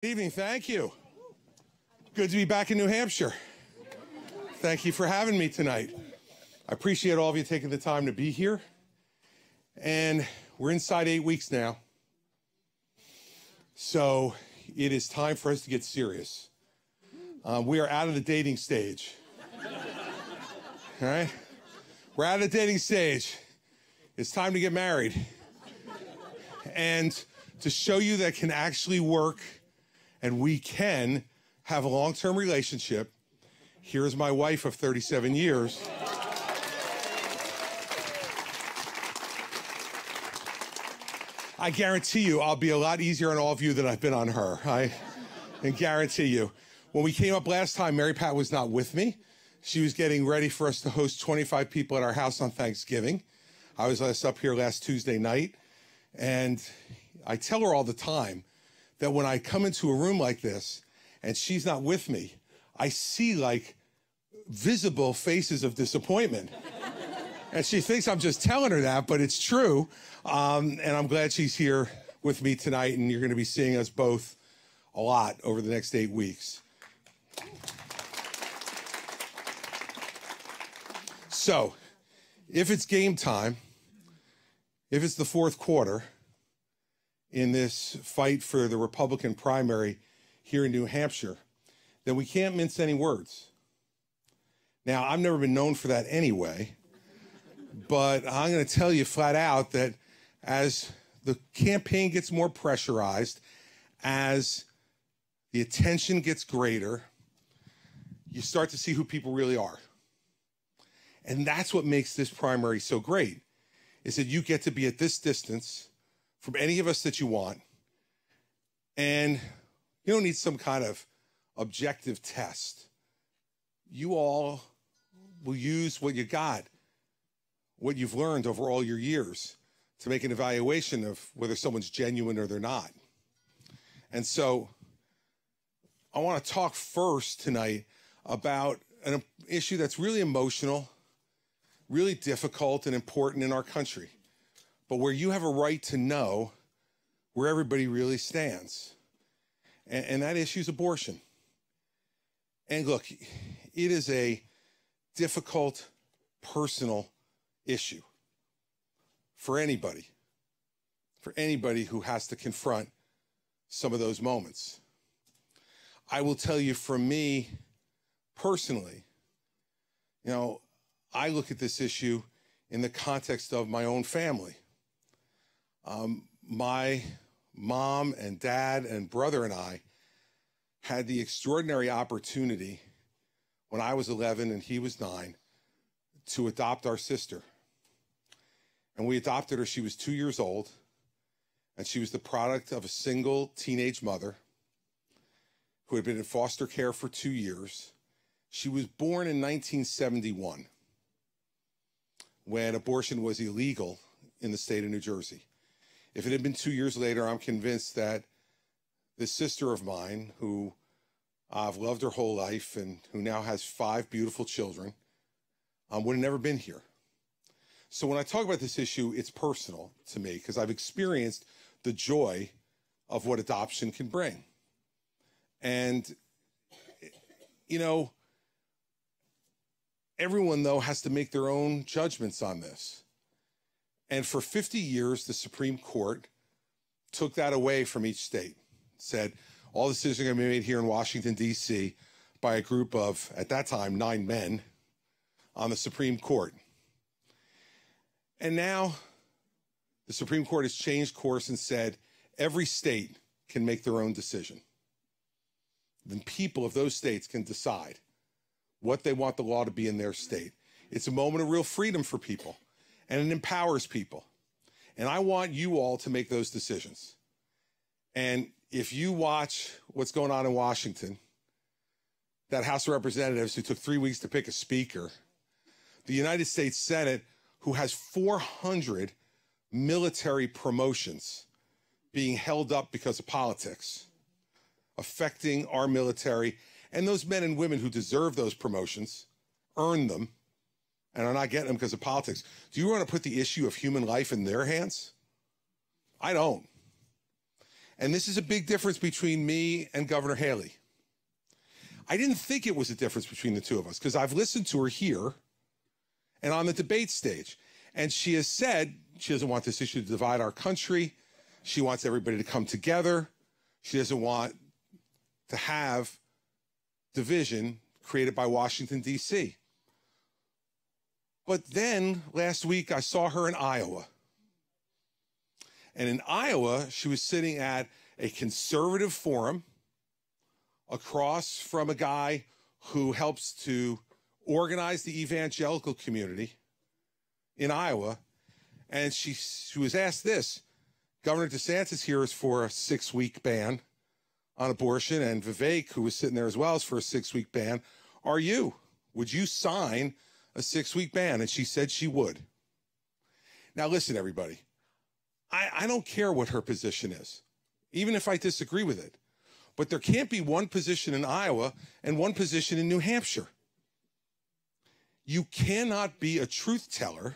Good evening, thank you. Good to be back in New Hampshire. Thank you for having me tonight. I appreciate all of you taking the time to be here. And we're inside 8 weeks now. So it is time for us to get serious. We are out of the dating stage. All right? We're out of the dating stage. It's time to get married. And to show you that it can actually work and we can have a long-term relationship, here's my wife of 37 years. I guarantee you I'll be a lot easier on all of you than I've been on her. I can guarantee you. When we came up last time, Mary Pat was not with me. She was getting ready for us to host 25 people at our house on Thanksgiving. I was up here last Tuesday night, and I tell her all the time that when I come into a room like this and she's not with me, I see like visible faces of disappointment. And she thinks I'm just telling her that, but it's true. And I'm glad she's here with me tonight, and you're going to be seeing us both a lot over the next 8 weeks. So, if it's game time, if it's the fourth quarter in this fight for the Republican primary here in New Hampshire, then we can't mince any words. Now, I've never been known for that anyway, but I'm going to tell you flat out that as the campaign gets more pressurized, as the attention gets greater, you start to see who people really are. And that's what makes this primary so great, is that you get to be at this distance from any of us that you want, and you don't need some kind of objective test. You all will use what you got, what you've learned over all your years, to make an evaluation of whether someone's genuine or they're not. And so I want to talk first tonight about an issue that's really emotional, really difficult and important in our country, but where you have a right to know where everybody really stands. And that issue is abortion. And look, it is a difficult, personal issue for anybody who has to confront some of those moments. I will tell you, from me personally, I look at this issue in the context of my own family. My mom and dad and brother and I had the extraordinary opportunity when I was 11 and he was 9 to adopt our sister. And we adopted her. She was 2 years old, and she was the product of a single teenage mother who had been in foster care for 2 years. She was born in 1971, when abortion was illegal in the state of New Jersey. If it had been 2 years later, I'm convinced that this sister of mine, who I've loved her whole life and who now has 5 beautiful children, would have never been here. So when I talk about this issue, it's personal to me because I've experienced the joy of what adoption can bring. And, everyone, though, has to make their own judgments on this. And for 50 years, the Supreme Court took that away from each state, said all decisions are going to be made here in Washington, D.C. by a group of, at that time, 9 men on the Supreme Court. And now the Supreme Court has changed course and said every state can make their own decision. Then people of those states can decide what they want the law to be in their state. It's a moment of real freedom for people, and it empowers people. And I want you all to make those decisions. And if you watch what's going on in Washington, that House of Representatives who took 3 weeks to pick a speaker, the United States Senate, who has 400 military promotions being held up because of politics, affecting our military, and those men and women who deserve those promotions, earn them, and are not getting them because of politics. Do you want to put the issue of human life in their hands? I don't. And this is a big difference between me and Governor Haley. I didn't think it was a difference between the two of us because I've listened to her here and on the debate stage. And she has said she doesn't want this issue to divide our country. She wants everybody to come together. She doesn't want to have division created by Washington, D.C. But then last week I saw her in Iowa. And in Iowa, she was sitting at a conservative forum across from a guy who helps to organize the evangelical community in Iowa. And she was asked this: Governor DeSantis here is for a 6-week ban on abortion, and Vivek, who was sitting there as well, is for a 6-week ban. Are you? Would you sign a 6-week ban? And she said she would. Now listen, everybody. I don't care what her position is, even if I disagree with it. But there can't be one position in Iowa and one position in New Hampshire. You cannot be a truth teller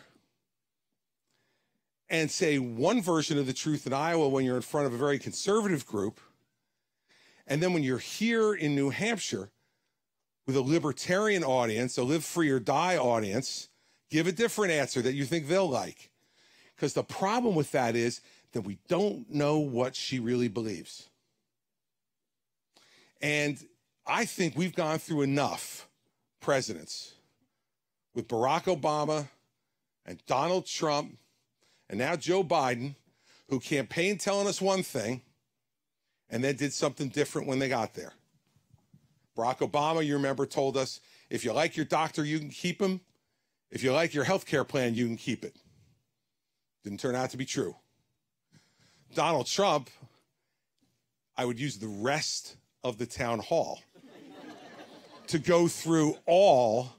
and say one version of the truth in Iowa when you're in front of a very conservative group, and then when you're here in New Hampshire with a libertarian audience, a live free or die audience, give a different answer that you think they'll like. Because the problem with that is that we don't know what she really believes. And I think we've gone through enough presidents with Barack Obama and Donald Trump and now Joe Biden, who campaigned telling us one thing and then did something different when they got there. Barack Obama, you remember, told us, if you like your doctor, you can keep him. If you like your health care plan, you can keep it. Didn't turn out to be true. Donald Trump, I would use the rest of the town hall to go through all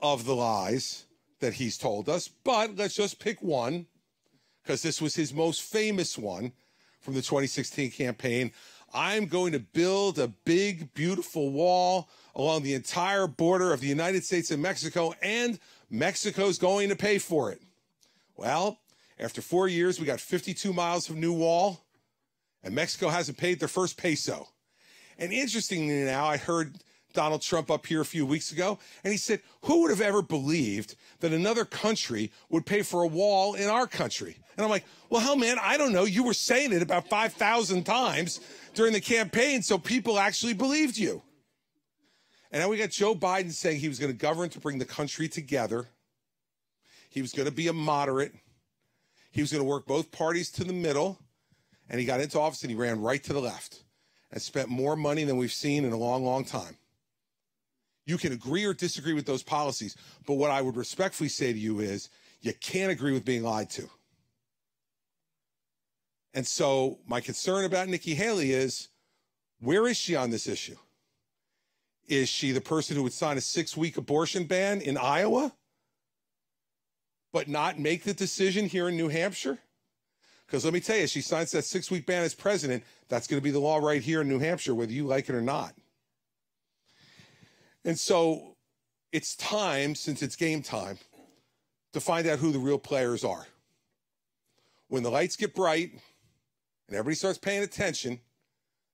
of the lies that he's told us, but let's just pick one, because this was his most famous one from the 2016 campaign. I'm going to build a big, beautiful wall along the entire border of the United States and Mexico, and Mexico's going to pay for it. Well, after 4 years, we got 52 miles of new wall, and Mexico hasn't paid their first peso. And interestingly now, I heard Donald Trump up here a few weeks ago, and he said, who would have ever believed that another country would pay for a wall in our country? And I'm like, well, hell, man, I don't know. You were saying it about 5,000 times during the campaign, so people actually believed you. And now we got Joe Biden saying he was going to govern to bring the country together. He was going to be a moderate. He was going to work both parties to the middle, and he got into office and he ran right to the left and spent more money than we've seen in a long, long time. You can agree or disagree with those policies, but what I would respectfully say to you is you can't agree with being lied to. And so my concern about Nikki Haley is, where is she on this issue? Is she the person who would sign a 6-week abortion ban in Iowa, but not make the decision here in New Hampshire? Because let me tell you, she signs that 6-week ban as president, that's going to be the law right here in New Hampshire, whether you like it or not. And so it's time, since it's game time, to find out who the real players are. When the lights get bright and everybody starts paying attention,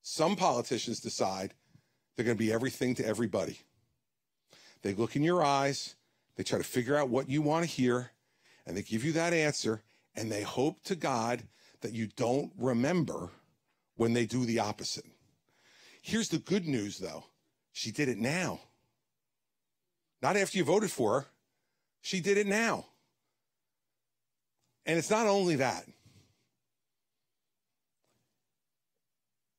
some politicians decide they're going to be everything to everybody. They look in your eyes, they try to figure out what you want to hear, and they give you that answer, and they hope to God that you don't remember when they do the opposite. Here's the good news, though. She did it now. Not after you voted for her. She did it now. And it's not only that.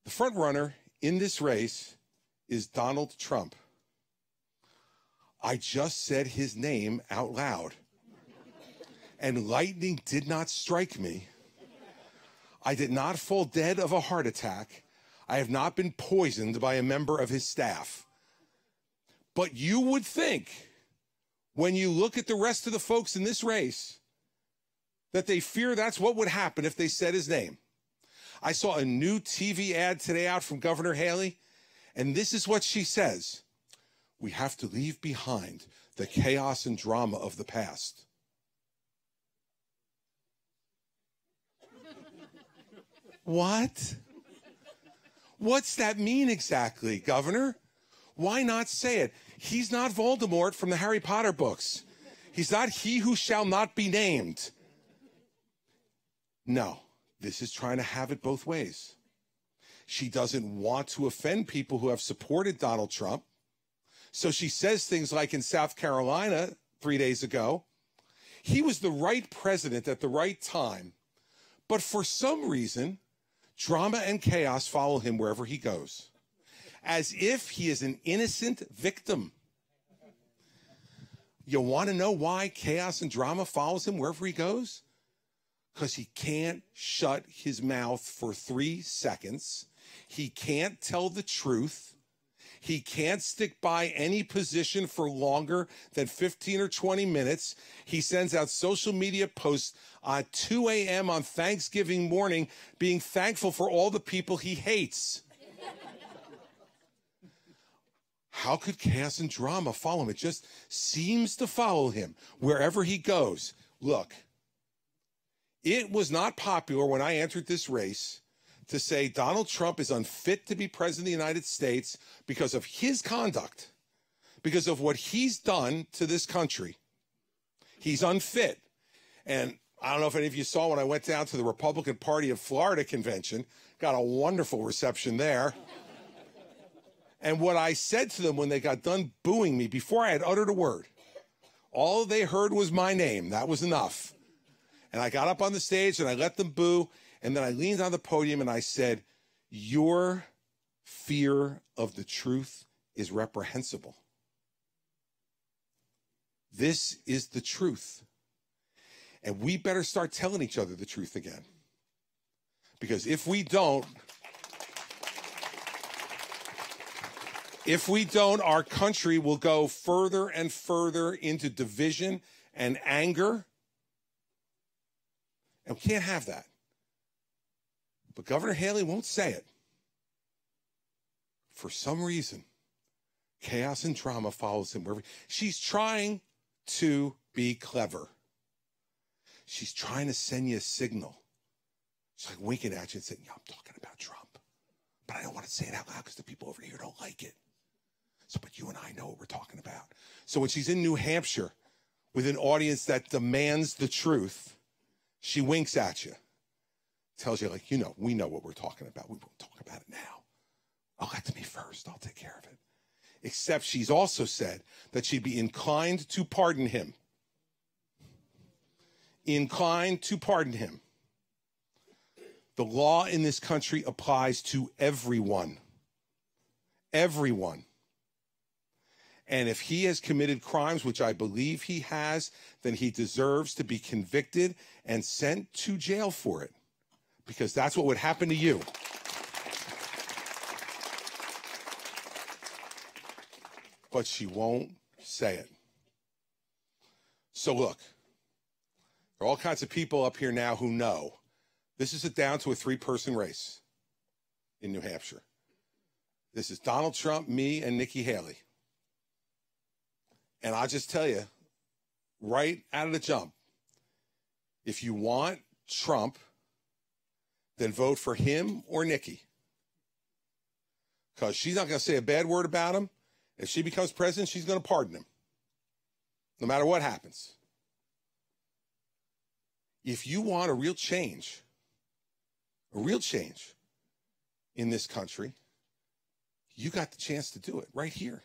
The front runner in this race is Donald Trump. I just said his name out loud. And lightning did not strike me. I did not fall dead of a heart attack. I have not been poisoned by a member of his staff. But you would think, when you look at the rest of the folks in this race, that they fear that's what would happen if they said his name. I saw a new TV ad today out from Governor Haley, and this is what she says. We have to leave behind the chaos and drama of the past. What? What's that mean exactly, Governor? Why not say it? He's not Voldemort from the Harry Potter books. He's not he who shall not be named. No, this is trying to have it both ways. She doesn't want to offend people who have supported Donald Trump. So she says things like in South Carolina 3 days ago, he was the right president at the right time, but for some reason, drama and chaos follow him wherever he goes, as if he is an innocent victim. You want to know why chaos and drama follows him wherever he goes? Because he can't shut his mouth for 3 seconds. He can't tell the truth. He can't stick by any position for longer than 15 or 20 minutes. He sends out social media posts at 2 a.m. on Thanksgiving morning, being thankful for all the people he hates. How could chaos and drama follow him? It just seems to follow him wherever he goes. Look, it was not popular when I entered this race to say Donald Trump is unfit to be president of the United States because of his conduct, because of what he's done to this country. He's unfit. And I don't know if any of you saw when I went down to the Republican Party of Florida convention, got a wonderful reception there. And what I said to them when they got done booing me before I had uttered a word, all they heard was my name. That was enough. And I got up on the stage and I let them boo. And then I leaned on the podium and I said, your fear of the truth is reprehensible. This is the truth. And we better start telling each other the truth again. Because if we don't, our country will go further and further into division and anger. And we can't have that. But Governor Haley won't say it. For some reason, chaos and drama follows him wherever. She's trying to be clever. She's trying to send you a signal. She's like winking at you and saying, yeah, I'm talking about Trump. But I don't want to say it out loud because the people over here don't like it. So, but you and I know what we're talking about. So when she's in New Hampshire with an audience that demands the truth, she winks at you. Tells you, like, we know what we're talking about. We won't talk about it now. I'll let me first. I'll take care of it. Except she's also said that she'd be inclined to pardon him. Inclined to pardon him. The law in this country applies to everyone. Everyone. And if he has committed crimes, which I believe he has, then he deserves to be convicted and sent to jail for it. Because that's what would happen to you. But she won't say it. So look, there are all kinds of people up here now who know this is down to a 3-person race in New Hampshire. This is Donald Trump, me, and Nikki Haley. And I'll just tell you, right out of the jump, if you want Trump, then vote for him or Nikki. Because she's not going to say a bad word about him. If she becomes president, she's going to pardon him, no matter what happens. If you want a real change in this country, you got the chance to do it right here.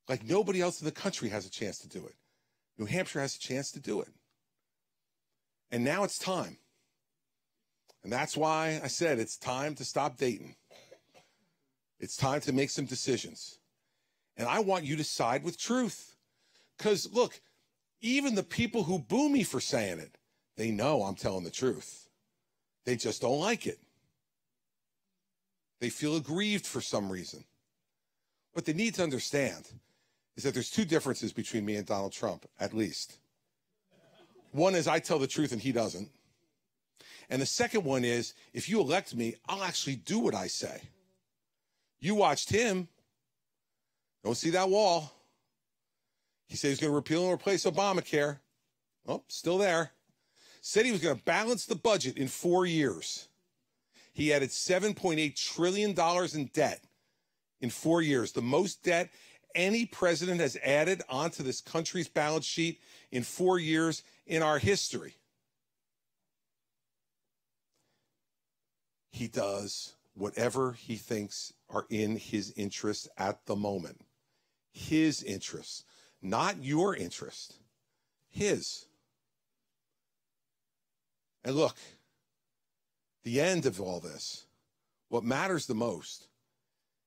Like nobody else in the country has a chance to do it. New Hampshire has a chance to do it. And now it's time. And that's why I said it's time to stop dating. It's time to make some decisions. And I want you to side with truth. Because, look, even the people who boo me for saying it, they know I'm telling the truth. They just don't like it. They feel aggrieved for some reason. What they need to understand is that there's 2 differences between me and Donald Trump, at least. One is I tell the truth and he doesn't. And the second one is, if you elect me, I'll actually do what I say. You watched him. Don't see that wall. He said he was going to repeal and replace Obamacare. Oh, still there. Said he was going to balance the budget in 4 years. He added $7.8 trillion in debt in 4 years, the most debt any president has added onto this country's balance sheet in 4 years in our history. He does whatever he thinks are in his interest at the moment. His interest, not your interest, his. And look, the end of all this, what matters the most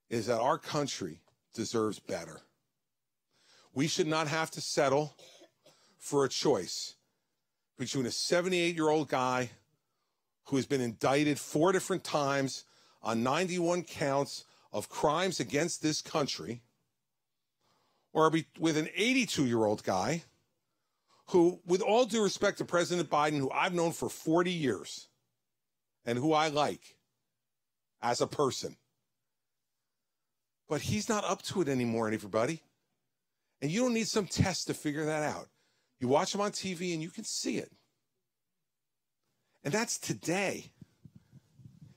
is that our country deserves better. We should not have to settle for a choice between a 78-year-old guy who has been indicted 4 different times on 91 counts of crimes against this country, or with an 82-year-old guy who, with all due respect to President Biden, who I've known for 40 years and who I like as a person, but he's not up to it anymore, everybody. And you don't need some test to figure that out. You watch him on TV and you can see it. And that's today.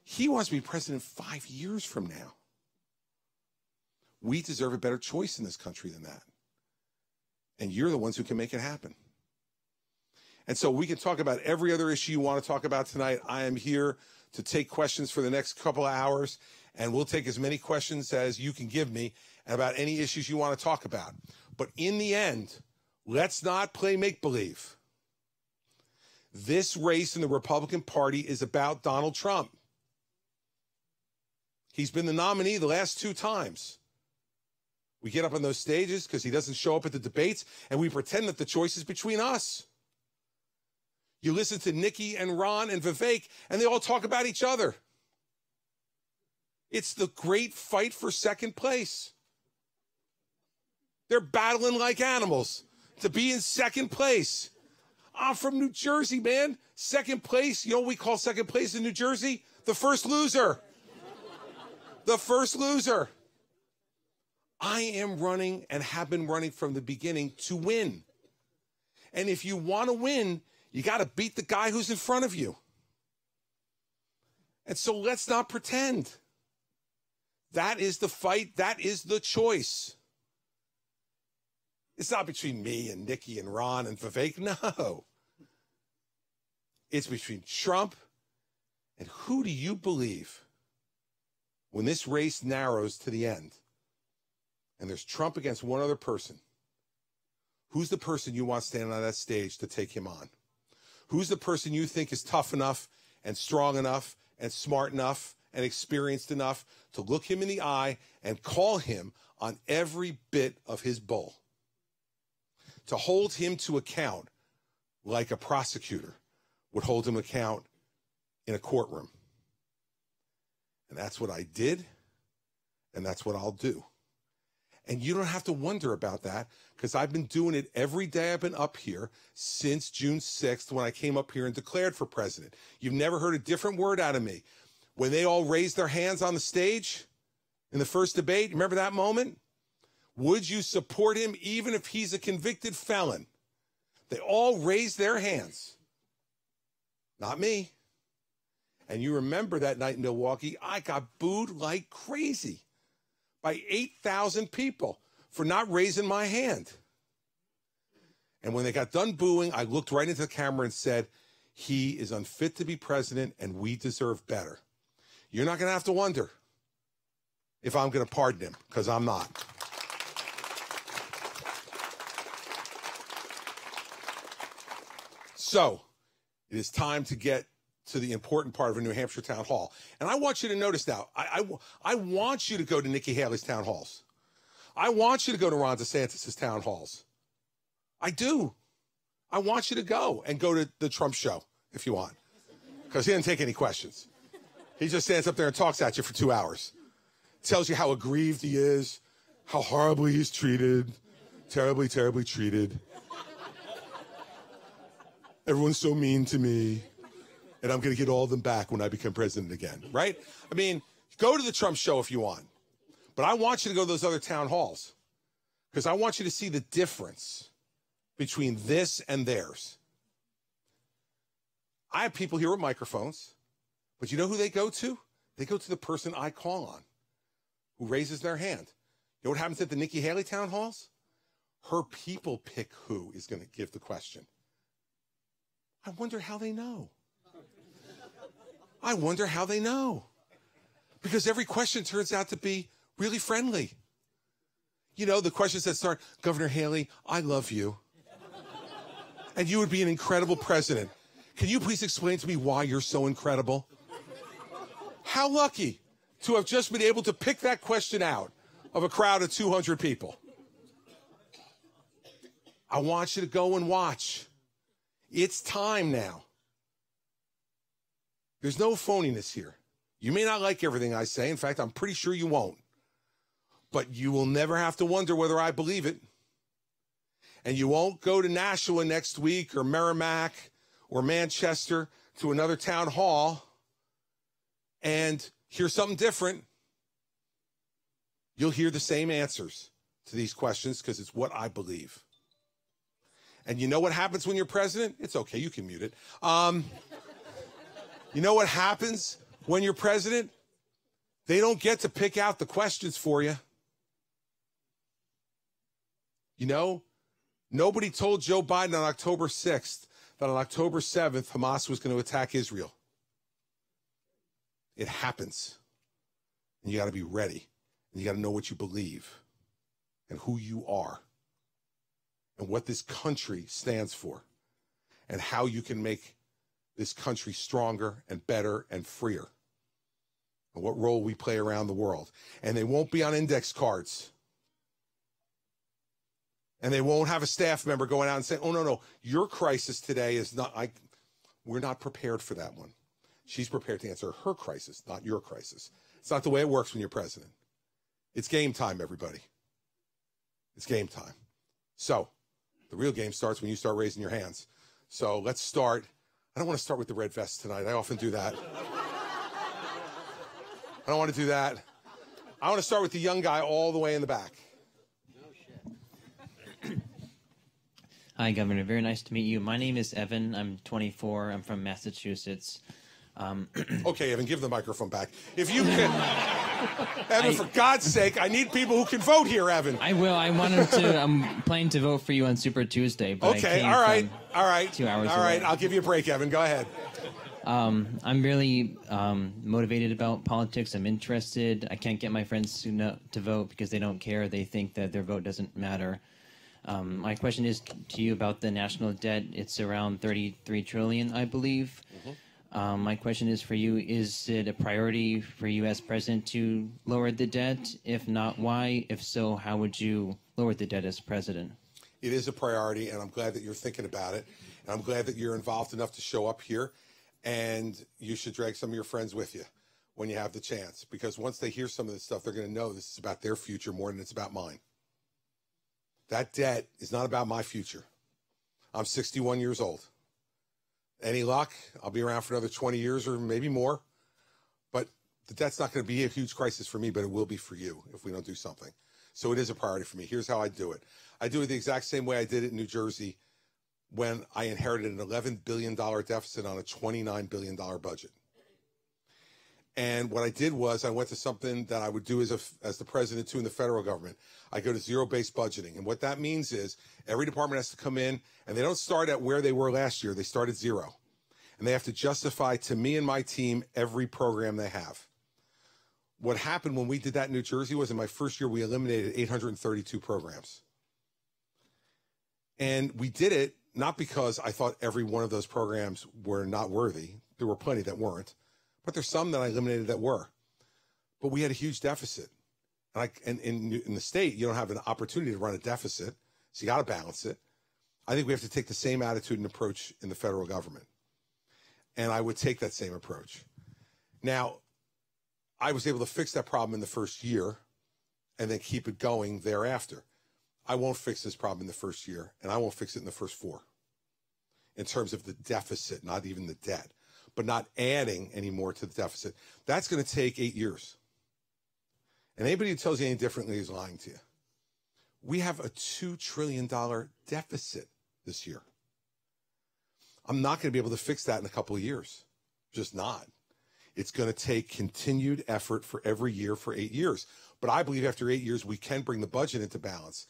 He wants to be president 5 years from now. We deserve a better choice in this country than that. And you're the ones who can make it happen. And so we can talk about every other issue you want to talk about tonight. I am here to take questions for the next couple of hours, and we'll take as many questions as you can give me about any issues you want to talk about. But in the end, let's not play make-believe. This race in the Republican Party is about Donald Trump. He's been the nominee the last 2 times. We get up on those stages because he doesn't show up at the debates, and we pretend that the choice is between us. You listen to Nikki and Ron and Vivek, and they all talk about each other. It's the great fight for second place. They're battling like animals to be in second place. I'm from New Jersey, man. Second place, you know what we call second place in New Jersey? The first loser. The first loser. I am running and have been running from the beginning to win. And if you want to win, you got to beat the guy who's in front of you. And so let's not pretend. That is the fight. That is the choice. It's not between me and Nikki and Ron and Vivek. No. It's between Trump and who do you believe when this race narrows to the end and there's Trump against one other person? Who's the person you want standing on that stage to take him on? Who's the person you think is tough enough and strong enough and smart enough and experienced enough to look him in the eye and call him on every bit of his bull? To hold him to account like a prosecutor would hold him account in a courtroom. And that's what I did, and that's what I'll do. And you don't have to wonder about that because I've been doing it every day I've been up here since June 6th when I came up here and declared for president. You've never heard a different word out of me. When they all raised their hands on the stage in the first debate, remember that moment? Would you support him even if he's a convicted felon? They all raised their hands. Not me. And you remember that night in Milwaukee, I got booed like crazy by 8,000 people for not raising my hand. And when they got done booing, I looked right into the camera and said, he is unfit to be president and we deserve better. You're not going to have to wonder if I'm going to pardon him, because I'm not. So it is time to get to the important part of a New Hampshire town hall. And I want you to notice now, I want you to go to Nikki Haley's town halls. I want you to go to Ron DeSantis' town halls. I do. I want you to go and go to the Trump show if you want, because he didn't take any questions. He just stands up there and talks at you for 2 hours. Tells you how aggrieved he is, how horribly he's treated, terribly, terribly treated. Everyone's so mean to me, and I'm going to get all of them back when I become president again, right? I mean, go to the Trump show if you want, but I want you to go to those other town halls because I want you to see the difference between this and theirs. I have people here with microphones, But you know who they go to? They go to the person I call on, who raises their hand. You know what happens at the Nikki Haley town halls? Her people pick who is going to give the question. I wonder how they know. I wonder how they know. Because every question turns out to be really friendly. You know, the questions that start, Governor Haley, I love you. And you would be an incredible president. Can you please explain to me why you're so incredible? How lucky to have just been able to pick that question out of a crowd of 200 people. I want you to go and watch. It's time now. There's no phoniness here. You may not like everything I say. In fact, I'm pretty sure you won't. But you will never have to wonder whether I believe it. And you won't go to Nashua next week or Merrimack or Manchester to another town hall and hear something different. You'll hear the same answers to these questions because it's what I believe. And you know what happens when you're president? It's okay, you can mute it. You know what happens when you're president? They don't get to pick out the questions for you. You know, nobody told Joe Biden on October 6th that on October 7th, Hamas was going to attack Israel. It happens. And you got to be ready. And you got to know what you believe and who you are and what this country stands for and how you can make this country stronger and better and freer and what role we play around the world. And they won't be on index cards. And they won't have a staff member going out and saying, oh, no, your crisis today is not, we're not prepared for that one. She's prepared to answer her crisis, not your crisis. It's not the way it works when you're president. It's game time, everybody. It's game time. So the real game starts when you start raising your hands. So let's start. I don't want to start with the red vest tonight. I often do that. I don't want to do that. I want to start with the young guy all the way in the back. Hi, Governor. Very nice to meet you. My name is Evan. I'm 24. I'm from Massachusetts. Okay, Evan, give the microphone back. If you can. Evan, for God's sake, I need people who can vote here, Evan. I will. I'm planning to vote for you on Super Tuesday. But okay, all right. 2 hours All right, I'll give you a break, Evan. Go ahead. I'm really motivated about politics. I'm interested. I can't get my friends to vote because they don't care. They think that their vote doesn't matter. My question is to you about the national debt. It's around $33 trillion, I believe. Mm-hmm. My question is for you, is it a priority for you as president to lower the debt? If not, why? If so, how would you lower the debt as president? It is a priority, and I'm glad that you're thinking about it. And I'm glad that you're involved enough to show up here. And you should drag some of your friends with you when you have the chance. Because once they hear some of this stuff, they're going to know this is about their future more than it's about mine. That debt is not about my future. I'm 61 years old. Any luck, I'll be around for another 20 years or maybe more. But the debt's not going to be a huge crisis for me, but it will be for you if we don't do something. So it is a priority for me. Here's how I do it. I do it the exact same way I did it in New Jersey when I inherited an $11 billion deficit on a $29 billion budget. And what I did was I went to something that I would do as the president too in the federal government. I go to zero-based budgeting. And what that means is every department has to come in, and they don't start at where they were last year. They start at zero. And they have to justify to me and my team every program they have. What happened when we did that in New Jersey was in my first year, we eliminated 832 programs. And we did it not because I thought every one of those programs were not worthy. There were plenty that weren't. But there's some that I eliminated that were. But we had a huge deficit. And in the state, you don't have an opportunity to run a deficit, so you got to balance it. I think we have to take the same attitude and approach in the federal government. And I would take that same approach. Now, I was able to fix that problem in the first year and then keep it going thereafter. I won't fix this problem in the first year, and I won't fix it in the first 4 in terms of the deficit, not even the debt, but not adding any more to the deficit. That's going to take 8 years. And anybody who tells you any differently is lying to you. We have a $2 trillion deficit this year. I'm not going to be able to fix that in a couple of years. Just not. It's going to take continued effort for every year for 8 years. But I believe after 8 years, we can bring the budget into balance.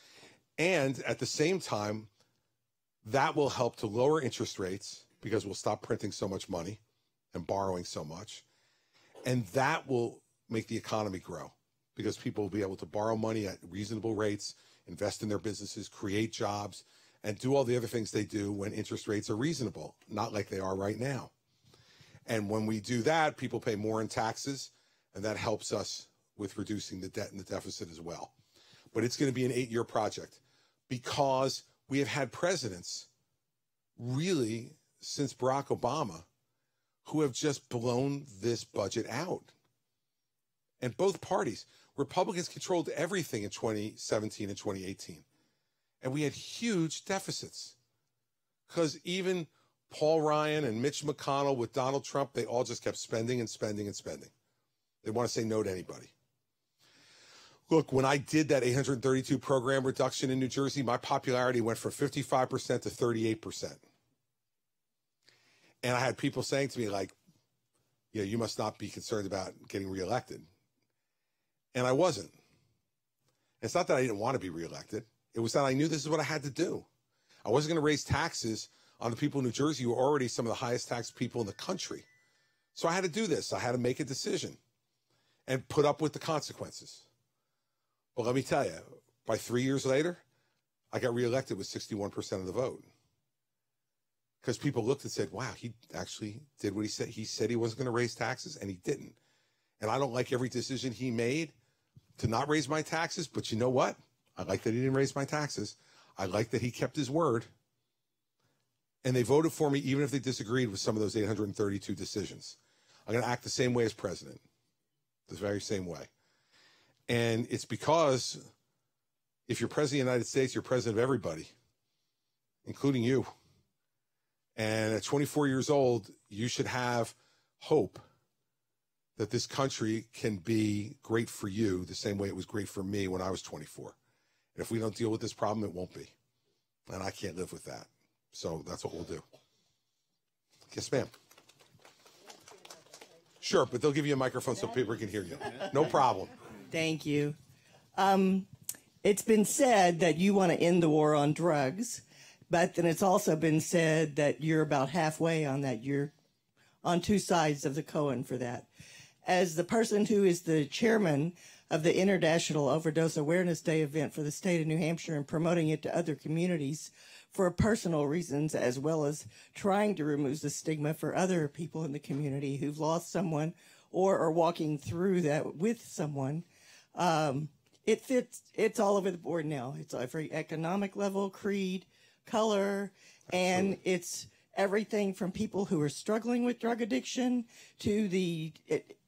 And at the same time, that will help to lower interest rates because we'll stop printing so much money and borrowing so much. And that will make the economy grow because people will be able to borrow money at reasonable rates, invest in their businesses, create jobs, and do all the other things they do when interest rates are reasonable, not like they are right now. And when we do that, people pay more in taxes, and that helps us with reducing the debt and the deficit as well. But it's going to be an 8-year project because we have had presidents really since Barack Obama who have just blown this budget out. And both parties, Republicans controlled everything in 2017 and 2018. And we had huge deficits because even Paul Ryan and Mitch McConnell with Donald Trump, they all just kept spending and spending and spending. They want to say no to anybody. Look, when I did that 832 program reduction in New Jersey, my popularity went from 55% to 38%. And I had people saying to me like, yeah, you must not be concerned about getting reelected. And I wasn't. It's not that I didn't want to be reelected. It was that I knew this is what I had to do. I wasn't going to raise taxes on the people in New Jersey who are already some of the highest taxed people in the country. So I had to do this. I had to make a decision and put up with the consequences. But let me tell you, by 3 years later, I got reelected with 61% of the vote. Because people looked and said, wow, he actually did what he said. He said he wasn't going to raise taxes, and he didn't. And I don't like every decision he made to not raise my taxes, but you know what? I like that he didn't raise my taxes. I like that he kept his word. And they voted for me even if they disagreed with some of those 832 decisions. I'm going to act the same way as president, the very same way. And it's because if you're president of the United States, you're president of everybody, including you. And at 24 years old, you should have hope that this country can be great for you the same way it was great for me when I was 24. And if we don't deal with this problem, it won't be. And I can't live with that. So that's what we'll do. Yes, ma'am. Sure, but they'll give you a microphone so people can hear you. No problem. Thank you. It's been said that you want to end the war on drugs, but then it's also been said that you're about halfway on that. You're on two sides of the coin for that. As the person who is the chairman of the International Overdose Awareness Day event for the state of New Hampshire and promoting it to other communities for personal reasons, as well as trying to remove the stigma for other people in the community who've lost someone or are walking through that with someone, it's all over the board now. It's every economic level, creed, color, and it's everything from people who are struggling with drug addiction to the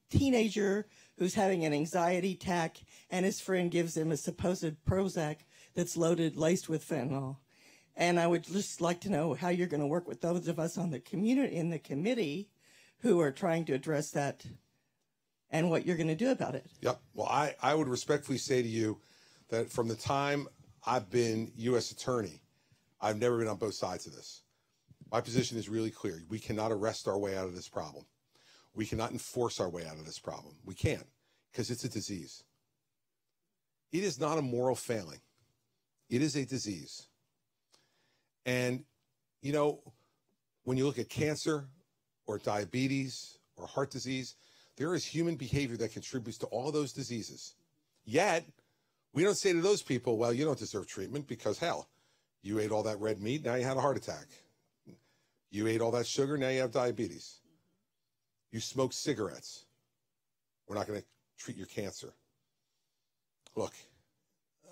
teenager who's having an anxiety attack and his friend gives him a supposed Prozac that's loaded, laced with fentanyl. And I would just like to know how you're going to work with those of us on the community, in the committee, who are trying to address that and what you're going to do about it. Yep. Well, I would respectfully say to you that from the time I've been U.S. Attorney, I've never been on both sides of this. My position is really clear. We cannot arrest our way out of this problem. We cannot enforce our way out of this problem. We can't, because it's a disease. It is not a moral failing. It is a disease. And, you know, when you look at cancer or diabetes or heart disease, there is human behavior that contributes to all those diseases. Yet, we don't say to those people, well, you don't deserve treatment because, hell, you ate all that red meat, now you had a heart attack. You ate all that sugar, now you have diabetes. You smoke cigarettes. We're not going to treat your cancer. Look,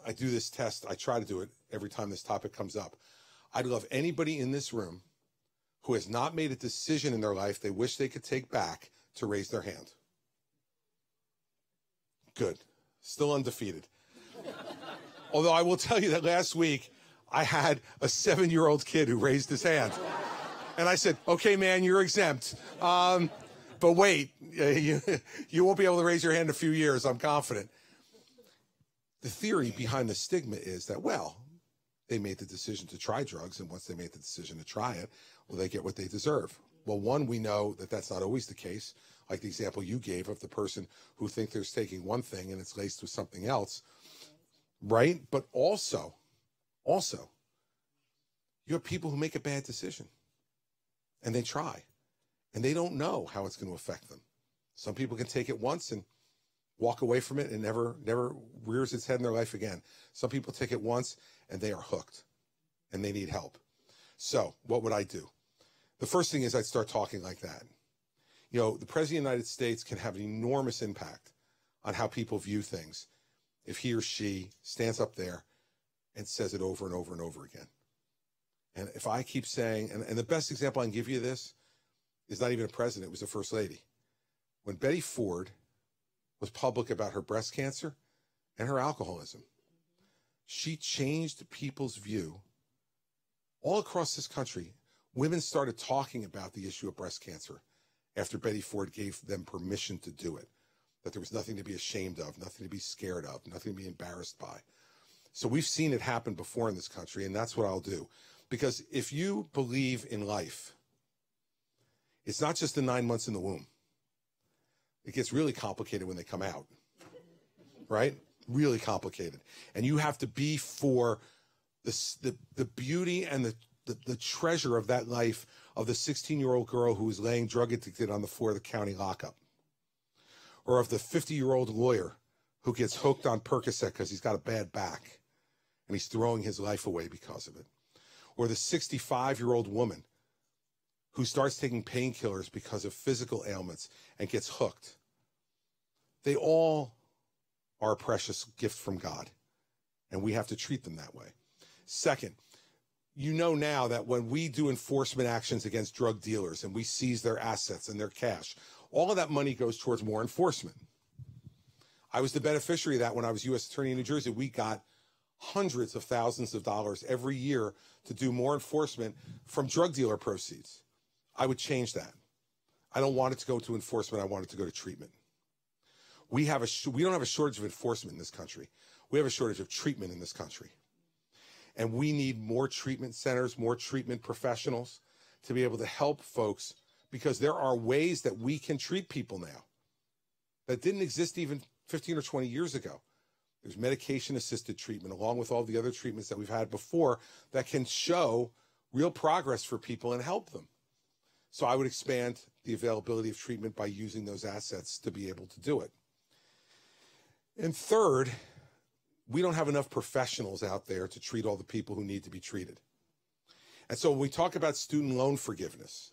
I do this test. I try to do it every time this topic comes up. I'd love anybody in this room who has not made a decision in their life they wish they could take back to raise their hand. Good. Still undefeated. Although I will tell you that last week, I had a 7-year-old kid who raised his hand. And I said, okay, man, you're exempt. But wait, you won't be able to raise your hand in a few years, I'm confident. The theory behind the stigma is that, well, they made the decision to try drugs, and once they made the decision to try it, well, they get what they deserve. Well, one, we know that that's not always the case. like the example you gave of the person who think they're taking one thing and it's laced with something else, right? But also, you have people who make a bad decision and they try and they don't know how it's going to affect them. Some people can take it once and walk away from it and never rears its head in their life again. Some people take it once and they are hooked and they need help. So what would I do? The first thing is I'd start talking like that. You know, the President of the United States can have an enormous impact on how people view things if he or she stands up there and says it over and over and over again. And if I keep saying, and the best example I can give you of this is not even a president, it was the First Lady. When Betty Ford was public about her breast cancer and her alcoholism, she changed people's view all across this country. Women started talking about the issue of breast cancer after Betty Ford gave them permission to do it, that there was nothing to be ashamed of, nothing to be scared of, nothing to be embarrassed by. So we've seen it happen before in this country, and that's what I'll do. Because if you believe in life, it's not just the 9 months in the womb. It gets really complicated when they come out, right? Really complicated. And you have to be for the beauty and the treasure of that life of the 16-year-old girl who is laying drug addicted on the floor of the county lockup, or of the 50-year-old lawyer who gets hooked on Percocet because he's got a bad back and he's throwing his life away because of it, or the 65-year-old woman who starts taking painkillers because of physical ailments and gets hooked. They all are a precious gift from God, and we have to treat them that way. Second, you know now that when we do enforcement actions against drug dealers and we seize their assets and their cash, all of that money goes towards more enforcement. I was the beneficiary of that when I was U.S. Attorney in New Jersey. We got hundreds of thousands of dollars every year to do more enforcement from drug dealer proceeds. I would change that. I don't want it to go to enforcement. I want it to go to treatment. We don't have a shortage of enforcement in this country. We have a shortage of treatment in this country. And we need more treatment centers, more treatment professionals to be able to help folks, because there are ways that we can treat people now that didn't exist even 15 or 20 years ago. There's medication-assisted treatment along with all the other treatments that we've had before that can show real progress for people and help them. So I would expand the availability of treatment by using those assets to be able to do it. And third, we don't have enough professionals out there to treat all the people who need to be treated. And so when we talk about student loan forgiveness,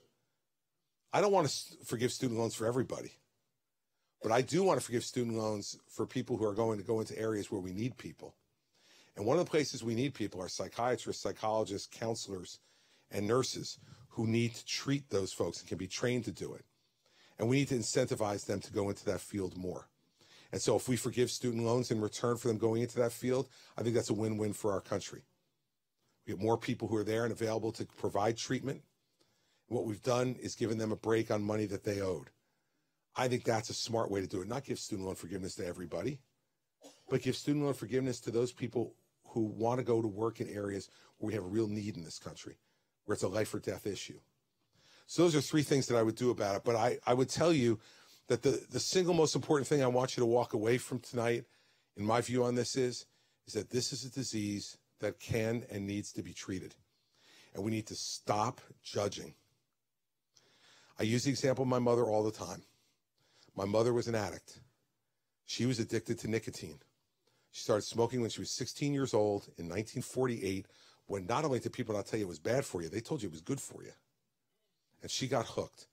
I don't want to forgive student loans for everybody, but I do want to forgive student loans for people who are going to go into areas where we need people. And one of the places we need people are psychiatrists, psychologists, counselors, and nurses who need to treat those folks and can be trained to do it. And we need to incentivize them to go into that field more. And so if we forgive student loans in return for them going into that field, I think that's a win-win for our country. We have more people who are there and available to provide treatment. What we've done is given them a break on money that they owed. I think that's a smart way to do it. Not give student loan forgiveness to everybody, but give student loan forgiveness to those people who want to go to work in areas where we have a real need in this country, where it's a life or death issue. So those are three things that I would do about it. But I would tell you that the single most important thing I want you to walk away from tonight, in my view on this is that this is a disease that can and needs to be treated. And we need to stop judging. I use the example of my mother all the time. My mother was an addict. She was addicted to nicotine. She started smoking when she was 16 years old in 1948, when not only did people not tell you it was bad for you, they told you it was good for you. And she got hooked.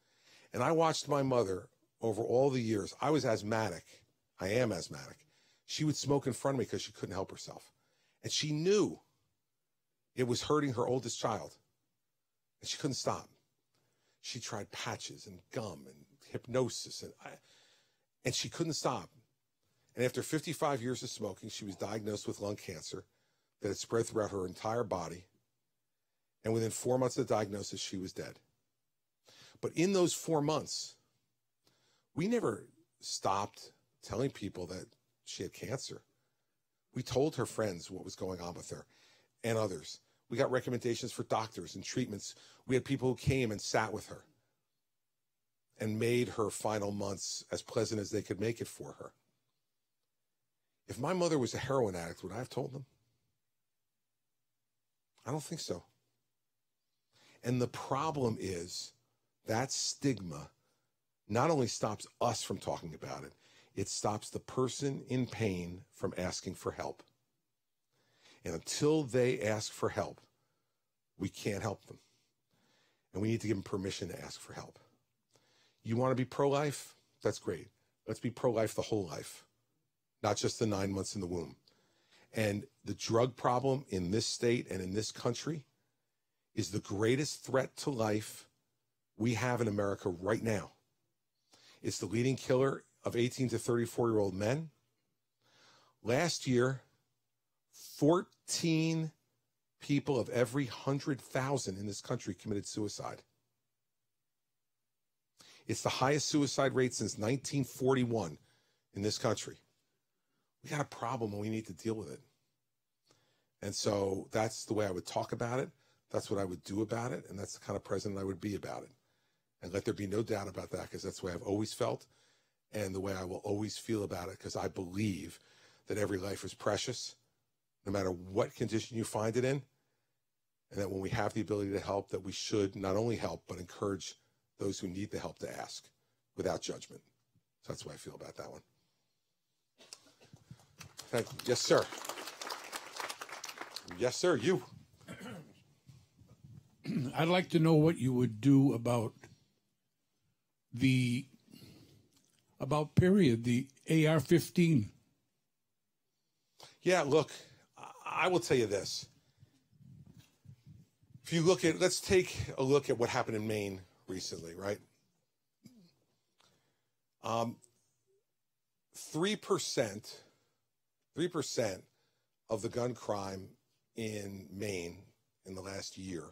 And I watched my mother over all the years. I was asthmatic. I am asthmatic. She would smoke in front of me because she couldn't help herself. And she knew it was hurting her oldest child. And she couldn't stop. She tried patches and gum and hypnosis, and she couldn't stop. And after 55 years of smoking, she was diagnosed with lung cancer that had spread throughout her entire body. And within 4 months of the diagnosis, she was dead. But in those 4 months, we never stopped telling people that she had cancer. We told her friends what was going on with her and others. We got recommendations for doctors and treatments. We had people who came and sat with her. and made her final months as pleasant as they could make it for her. If my mother was a heroin addict, would I have told them? I don't think so. And the problem is that stigma not only stops us from talking about it, it stops the person in pain from asking for help. And until they ask for help, we can't help them. And we need to give them permission to ask for help. You want to be pro-life? That's great. Let's be pro-life the whole life, not just the 9 months in the womb. And the drug problem in this state and in this country is the greatest threat to life we have in America right now. It's the leading killer of 18 to 34-year-old men. Last year, 14 people of every 100,000 in this country committed suicide. It's the highest suicide rate since 1941 in this country. We got a problem and we need to deal with it. And so that's the way I would talk about it. That's what I would do about it. And that's the kind of president I would be about it. And let there be no doubt about that, because that's the way I've always felt and the way I will always feel about it, because I believe that every life is precious, no matter what condition you find it in, and that when we have the ability to help, that we should not only help, but encourage those who need the help to ask without judgment. So that's the way I feel about that one. Thank you. Yes, sir. Yes, sir, you. I'd like to know what you would do about the AR-15. Yeah, look, I will tell you this. If you look at, let's take a look at what happened in Maine recently, right? 3% of the gun crime in Maine in the last year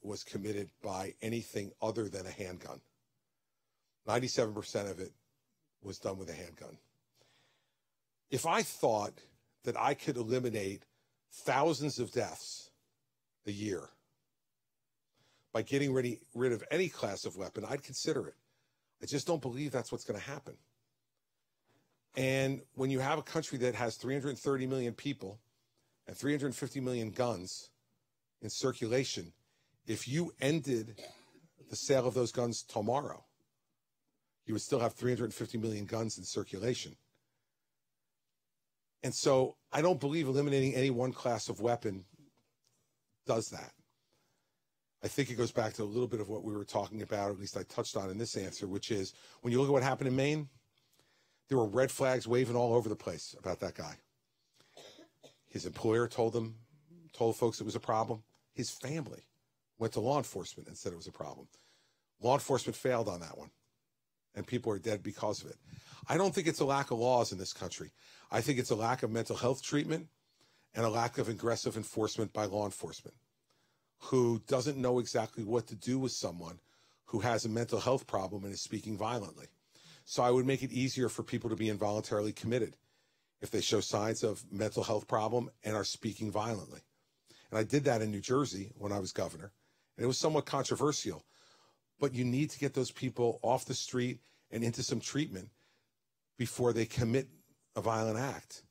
was committed by anything other than a handgun. 97% of it was done with a handgun. If I thought that I could eliminate thousands of deaths a year by getting rid of any class of weapon, I'd consider it. I just don't believe that's what's going to happen. And when you have a country that has 330 million people and 350 million guns in circulation, if you ended the sale of those guns tomorrow, you would still have 350 million guns in circulation. And so I don't believe eliminating any one class of weapon does that. I think it goes back to a little bit of what we were talking about, or at least I touched on in this answer, which is when you look at what happened in Maine, there were red flags waving all over the place about that guy. His employer told folks it was a problem. His family went to law enforcement and said it was a problem. Law enforcement failed on that one, and people are dead because of it. I don't think it's a lack of laws in this country. I think it's a lack of mental health treatment and a lack of aggressive enforcement by law enforcement, who doesn't know exactly what to do with someone who has a mental health problem and is speaking violently. So I would make it easier for people to be involuntarily committed if they show signs of mental health problem and are speaking violently. And I did that in New Jersey when I was governor, and it was somewhat controversial. But you need to get those people off the street and into some treatment before they commit a violent act.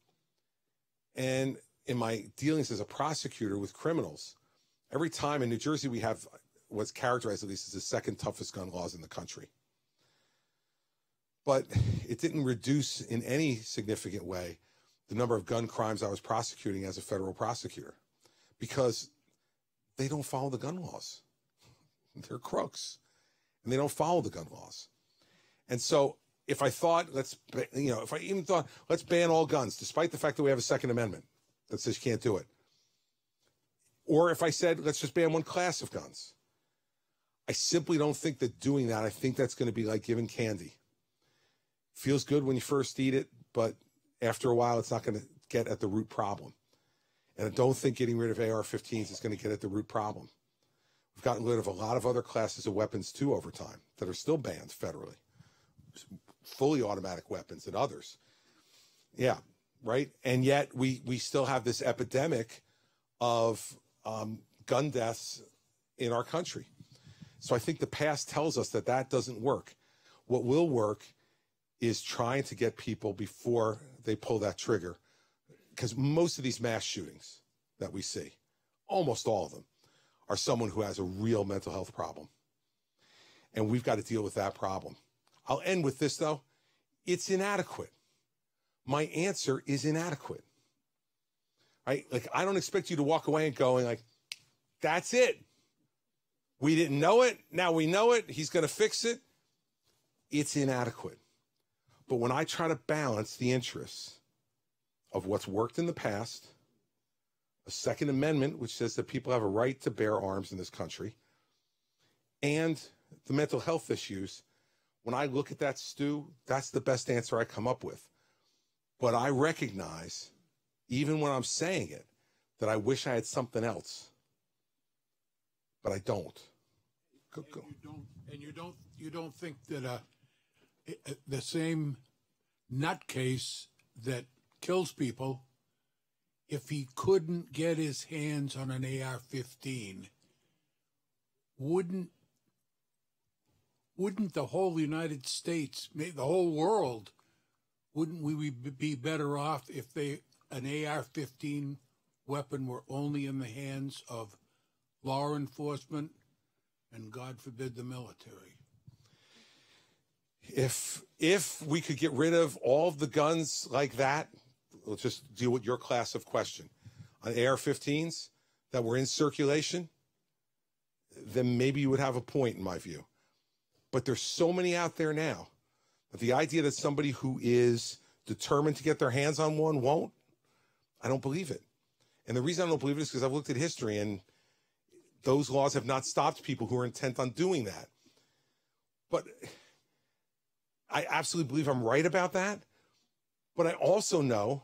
And in my dealings as a prosecutor with criminals, every time in New Jersey we have what's characterized at least as the second toughest gun laws in the country. But it didn't reduce in any significant way the number of gun crimes I was prosecuting as a federal prosecutor, because they don't follow the gun laws. They're crooks, and they don't follow the gun laws. And so if I thought, let's ban all guns, despite the fact that we have a Second Amendment that says you can't do it, or if I said, let's just ban one class of guns, I simply don't think that doing that, I think that's going to be like giving candy. Feels good when you first eat it, but after a while, it's not going to get at the root problem. And I don't think getting rid of AR-15s is going to get at the root problem. We've gotten rid of a lot of other classes of weapons, too, over time that are still banned federally. Fully automatic weapons and others. Yeah, right? And yet we still have this epidemic of gun deaths in our country. So I think the past tells us that that doesn't work. What will work is trying to get people before they pull that trigger. Because most of these mass shootings that we see, almost all of them, are someone who has a real mental health problem. And we've got to deal with that problem. I'll end with this, though. It's inadequate. My answer is inadequate. Right? Like, I don't expect you to walk away and going like, that's it. We didn't know it. Now we know it. He's going to fix it. It's inadequate. But when I try to balance the interests of what's worked in the past, a Second Amendment, which says that people have a right to bear arms in this country, and the mental health issues, when I look at that, Stu, that's the best answer I come up with. But I recognize, even when I'm saying it, that I wish I had something else. But I don't. And you don't think that the same nutcase that kills people, if he couldn't get his hands on an AR-15, wouldn't the whole United States, the whole world, wouldn't we be better off if an AR-15 weapon were only in the hands of law enforcement and, God forbid, the military? If we could get rid of all of the guns like that, let's just deal with your class of question, on AR-15s that were in circulation, then maybe you would have a point in my view. But there's so many out there now that the idea that somebody who is determined to get their hands on one won't, I don't believe it. And the reason I don't believe it is because I've looked at history, and those laws have not stopped people who are intent on doing that. But I absolutely believe I'm right about that. But I also know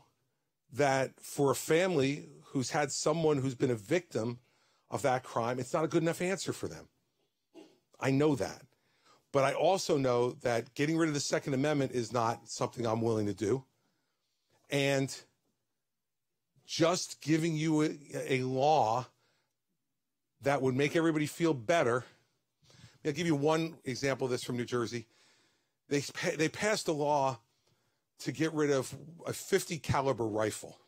that for a family who's had someone who's been a victim of that crime, it's not a good enough answer for them. I know that. But I also know that getting rid of the Second Amendment is not something I'm willing to do. And just giving you a law that would make everybody feel better. I'll give you one example of this from New Jersey. They passed a law to get rid of a 50 caliber rifle.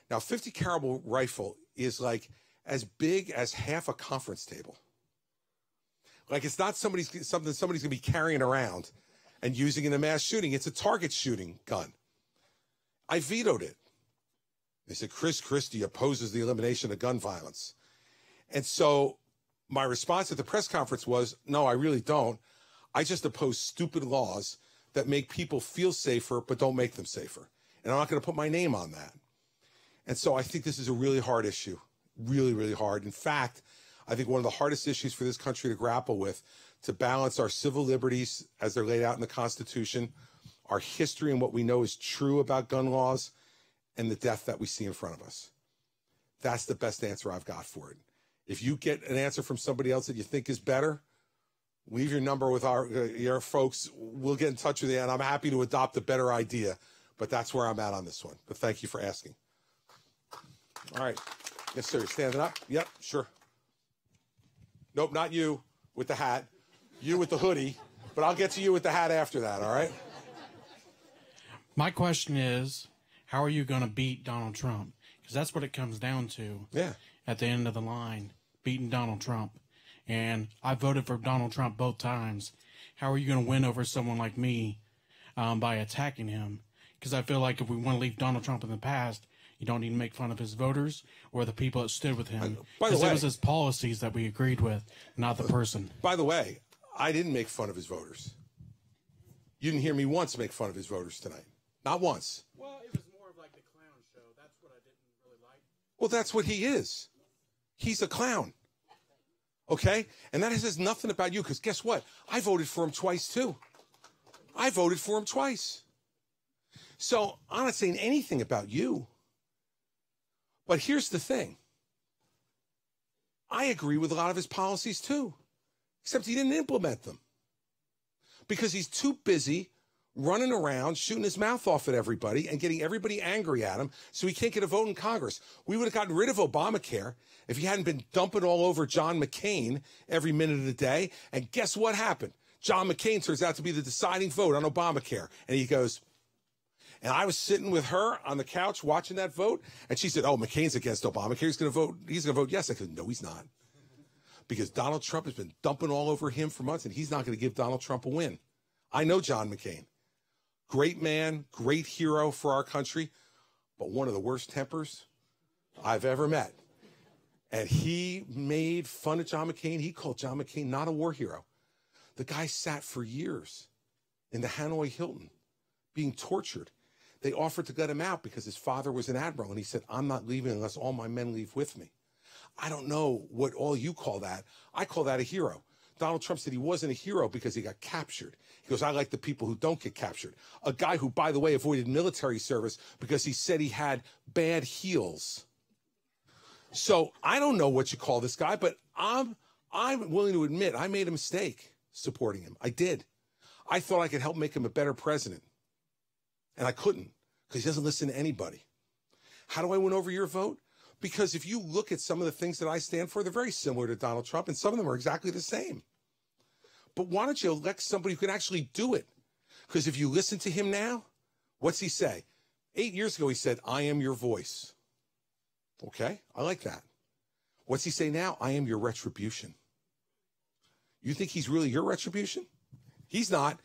Now, 50 caliber rifle is like as big as half a conference table. Like, it's not something somebody's going to be carrying around and using in a mass shooting. It's a target shooting gun. I vetoed it. They said, Christie opposes the elimination of gun violence. And so my response at the press conference was, no, I really don't. I just oppose stupid laws that make people feel safer but don't make them safer. And I'm not going to put my name on that. And so I think this is a really hard issue, really, really hard. In fact, I think one of the hardest issues for this country to grapple with, to balance our civil liberties as they're laid out in the Constitution, our history and what we know is true about gun laws, and the death that we see in front of us. That's the best answer I've got for it. If you get an answer from somebody else that you think is better, leave your number with your folks. We'll get in touch with you, and I'm happy to adopt a better idea. But that's where I'm at on this one. But thank you for asking. All right. Yes, sir. You're standing up? Yep, sure. Nope, not you with the hat. You with the hoodie. But I'll get to you with the hat after that, all right? My question is, how are you going to beat Donald Trump? Because that's what it comes down to. Yeah. At the end of the line, beating Donald Trump. And I voted for Donald Trump both times. How are you going to win over someone like me by attacking him? Because I feel like if we want to leave Donald Trump in the past, you don't need to make fun of his voters or the people that stood with him. Because it was his policies that we agreed with, not the person. By the way, I didn't make fun of his voters. You didn't hear me once make fun of his voters tonight. Not once. Well, it was more of like the clown show. That's what I didn't really like. Well, that's what he is. He's a clown. Okay? And that says nothing about you, because guess what? I voted for him twice, too. I voted for him twice. So I'm not saying anything about you. But here's the thing. I agree with a lot of his policies, too. Except he didn't implement them. Because he's too busy running around, shooting his mouth off at everybody and getting everybody angry at him so he can't get a vote in Congress. We would have gotten rid of Obamacare if he hadn't been dumping all over John McCain every minute of the day. And guess what happened? John McCain turns out to be the deciding vote on Obamacare. And he goes, and I was sitting with her on the couch watching that vote, and she said, oh, McCain's against Obamacare. He's going to vote yes. I said, no, he's not. Because Donald Trump has been dumping all over him for months, and he's not going to give Donald Trump a win. I know John McCain. Great man, great hero for our country, but one of the worst tempers I've ever met. And he made fun of John McCain. He called John McCain not a war hero. The guy sat for years in the Hanoi Hilton being tortured. They offered to get him out because his father was an admiral, and he said, I'm not leaving unless all my men leave with me. I don't know what all you call that. I call that a hero. Donald Trump said he wasn't a hero because he got captured. He goes, I like the people who don't get captured. A guy who, by the way, avoided military service because he said he had bad heels. So I don't know what you call this guy, but I'm willing to admit I made a mistake supporting him. I did. I thought I could help make him a better president. And I couldn't because he doesn't listen to anybody. How do I win over your vote? Because if you look at some of the things that I stand for, they're very similar to Donald Trump, and some of them are exactly the same. But why don't you elect somebody who can actually do it? Because if you listen to him now, what's he say? 8 years ago, he said, I am your voice. Okay, I like that. What's he say now? I am your retribution. You think he's really your retribution? He's not.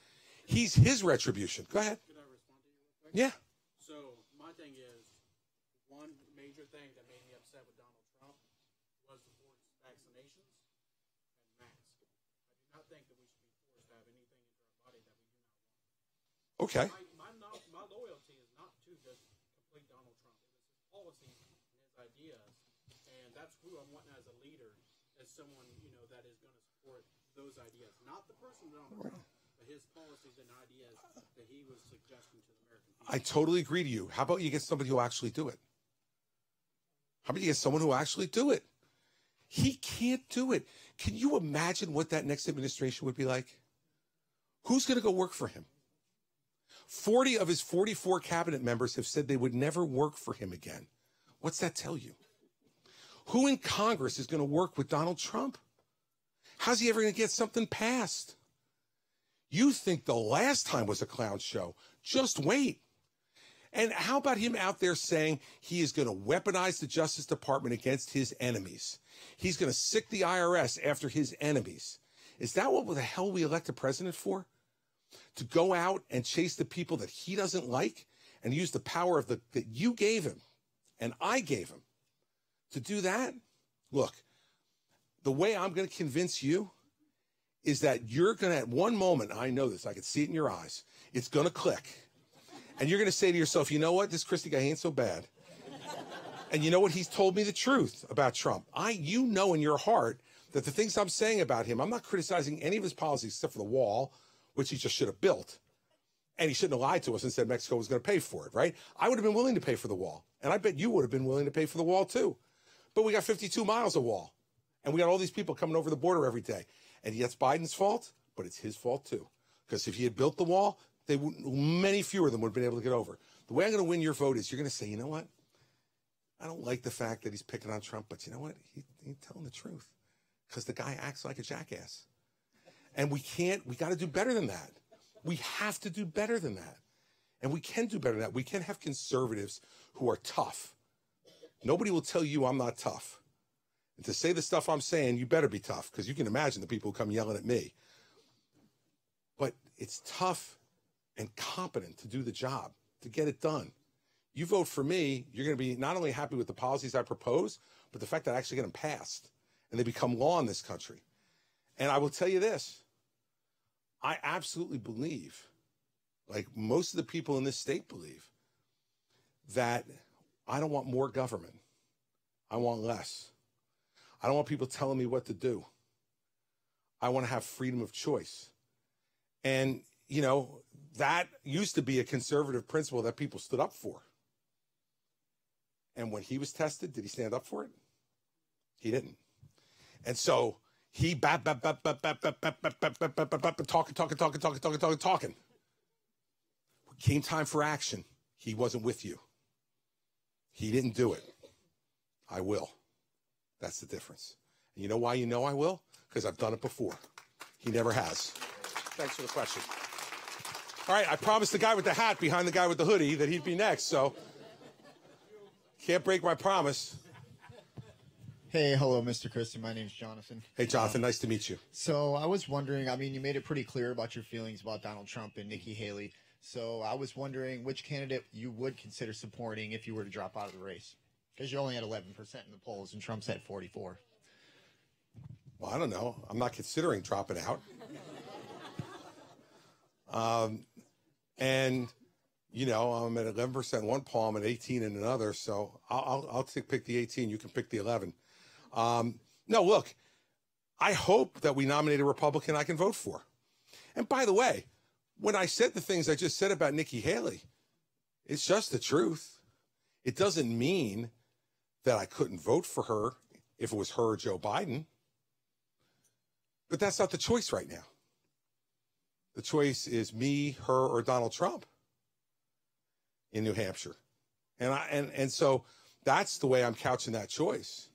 He's his retribution. Go ahead. Could I respond to you real quick? Yeah. So my thing is, one major thing that made me upset with Donald Trump was the forced vaccinations and masks. I do not think that we should be forced to have anything into our body that we do not want. Okay. My loyalty is not to just complete Donald Trump. It was his policies and his ideas, and that's who I'm wanting as a leader, as someone that is going to support those ideas, not the person Donald Trump, but his policies and ideas that he was suggesting to the American people. I totally agree to you. How about you get somebody who will actually do it? How about you get someone who will actually do it? He can't do it. Can you imagine what that next administration would be like? Who's going to go work for him? 40 of his 44 cabinet members have said they would never work for him again. What's that tell you? Who in Congress is going to work with Donald Trump? How's he ever going to get something passed? You think the last time was a clown show. Just wait. And how about him out there saying he is going to weaponize the Justice Department against his enemies? He's going to sick the IRS after his enemies. Is that what the hell we elect a president for? To go out and chase the people that he doesn't like and use the power of that you gave him and I gave him to do that? Look, the way I'm going to convince you is that you're going to, at one moment, I know this, I can see it in your eyes, it's going to click. And you're going to say to yourself, you know what, this Christie guy ain't so bad. And you know what, he's told me the truth about Trump. You know in your heart that the things I'm saying about him, I'm not criticizing any of his policies except for the wall, which he just should have built. And he shouldn't have lied to us and said Mexico was going to pay for it, right? I would have been willing to pay for the wall. And I bet you would have been willing to pay for the wall too. But we got 52 miles of wall. And we got all these people coming over the border every day. And yes, Biden's fault, but it's his fault too. Because if he had built the wall, many fewer of them would have been able to get over. The way I'm going to win your vote is you're going to say, you know what? I don't like the fact that he's picking on Trump, but you know what? He's telling the truth. Because the guy acts like a jackass. And we got to do better than that. We have to do better than that. And we can do better than that. We can have conservatives who are tough. Nobody will tell you I'm not tough. And to say the stuff I'm saying, you better be tough, because you can imagine the people who come yelling at me. But it's tough and competent to do the job, to get it done. You vote for me, you're going to be not only happy with the policies I propose, but the fact that I actually get them passed and they become law in this country. And I will tell you this, I absolutely believe, like most of the people in this state believe, that I don't want more government. I want less. I don't want people telling me what to do. I want to have freedom of choice. And, you know, that used to be a conservative principle that people stood up for. And when he was tested, did he stand up for it? He didn't. And so he talking. Came time for action. He wasn't with you. He didn't do it. I will. That's the difference. And you know why you know I will? Because I've done it before. He never has. Thanks for the question. All right, I promised the guy with the hat behind the guy with the hoodie that he'd be next, so can't break my promise. Hey, hello, Mr. Christie. My name's Jonathan. Hey, Jonathan, nice to meet you. So I was wondering, I mean, you made it pretty clear about your feelings about Donald Trump and Nikki Haley. So I was wondering which candidate you would consider supporting if you were to drop out of the race. Because you're only at 11% in the polls and Trump's at 44. Well, I don't know. I'm not considering dropping out. And, you know, I'm at 11% in one poll, I'm at 18 in another, so I'll pick the 18. You can pick the 11. No, look, I hope that we nominate a Republican I can vote for. And by the way, when I said the things I just said about Nikki Haley, it's just the truth. It doesn't mean that I couldn't vote for her if it was her or Joe Biden. But that's not the choice right now. The choice is me, her, or Donald Trump in New Hampshire. And so that's the way I'm couching that choice.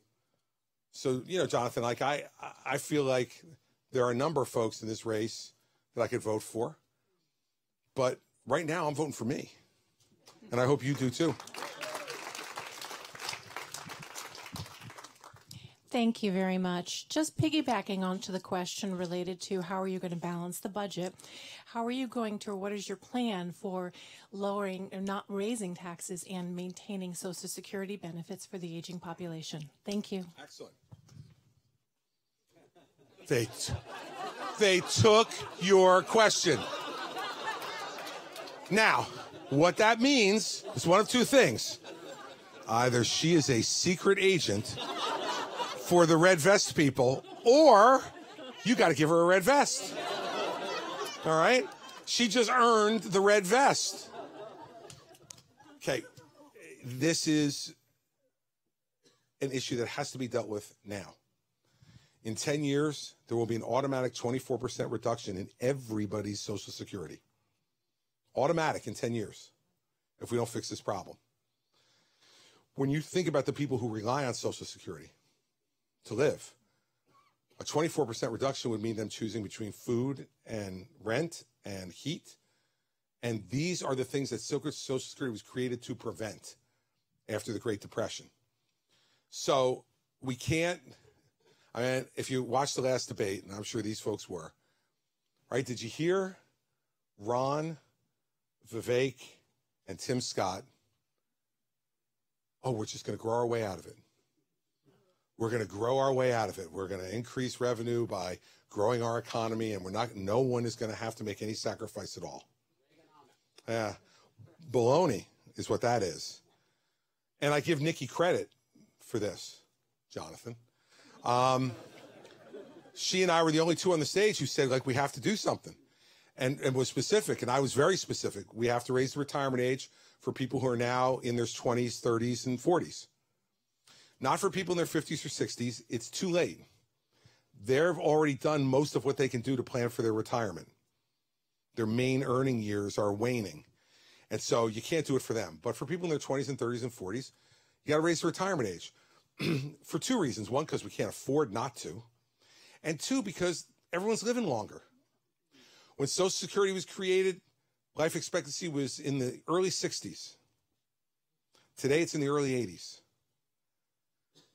So, you know, Jonathan, like I feel like there are a number of folks in this race that I could vote for. But right now I'm voting for me. And I hope you do too. Thank you very much. Just piggybacking onto the question related to how are you going to balance the budget, how are you going to, or what is your plan for lowering or not raising taxes and maintaining Social Security benefits for the aging population? Thank you. Excellent. They took your question. Now, what that means is one of two things. Either she is a secret agent for the red vest people, or you got to give her a red vest. All right? She just earned the red vest. Okay, this is an issue that has to be dealt with now. In 10 years, there will be an automatic 24% reduction in everybody's Social Security. Automatic in 10 years if we don't fix this problem. When you think about the people who rely on Social Security to live, a 24% reduction would mean them choosing between food and rent and heat. And these are the things that Social Security was created to prevent after the Great Depression. So we can't, I mean, if you watched the last debate, and I'm sure these folks were, right? Did you hear Ron, Vivek, and Tim Scott? Oh, we're just going to grow our way out of it. We're going to grow our way out of it. We're going to increase revenue by growing our economy, and no one is going to have to make any sacrifice at all. Yeah, baloney is what that is. And I give Nikki credit for this, Jonathan. She and I were the only two on the stage who said, like, we have to do something, and was specific, and I was very specific. We have to raise the retirement age for people who are now in their 20s, 30s, and 40s. Not for people in their 50s or 60s. It's too late. They've already done most of what they can do to plan for their retirement. Their main earning years are waning. And so you can't do it for them. But for people in their 20s and 30s and 40s, you got to raise the retirement age. For two reasons. One, because we can't afford not to. And two, because everyone's living longer. When Social Security was created, life expectancy was in the early 60s. Today, it's in the early 80s.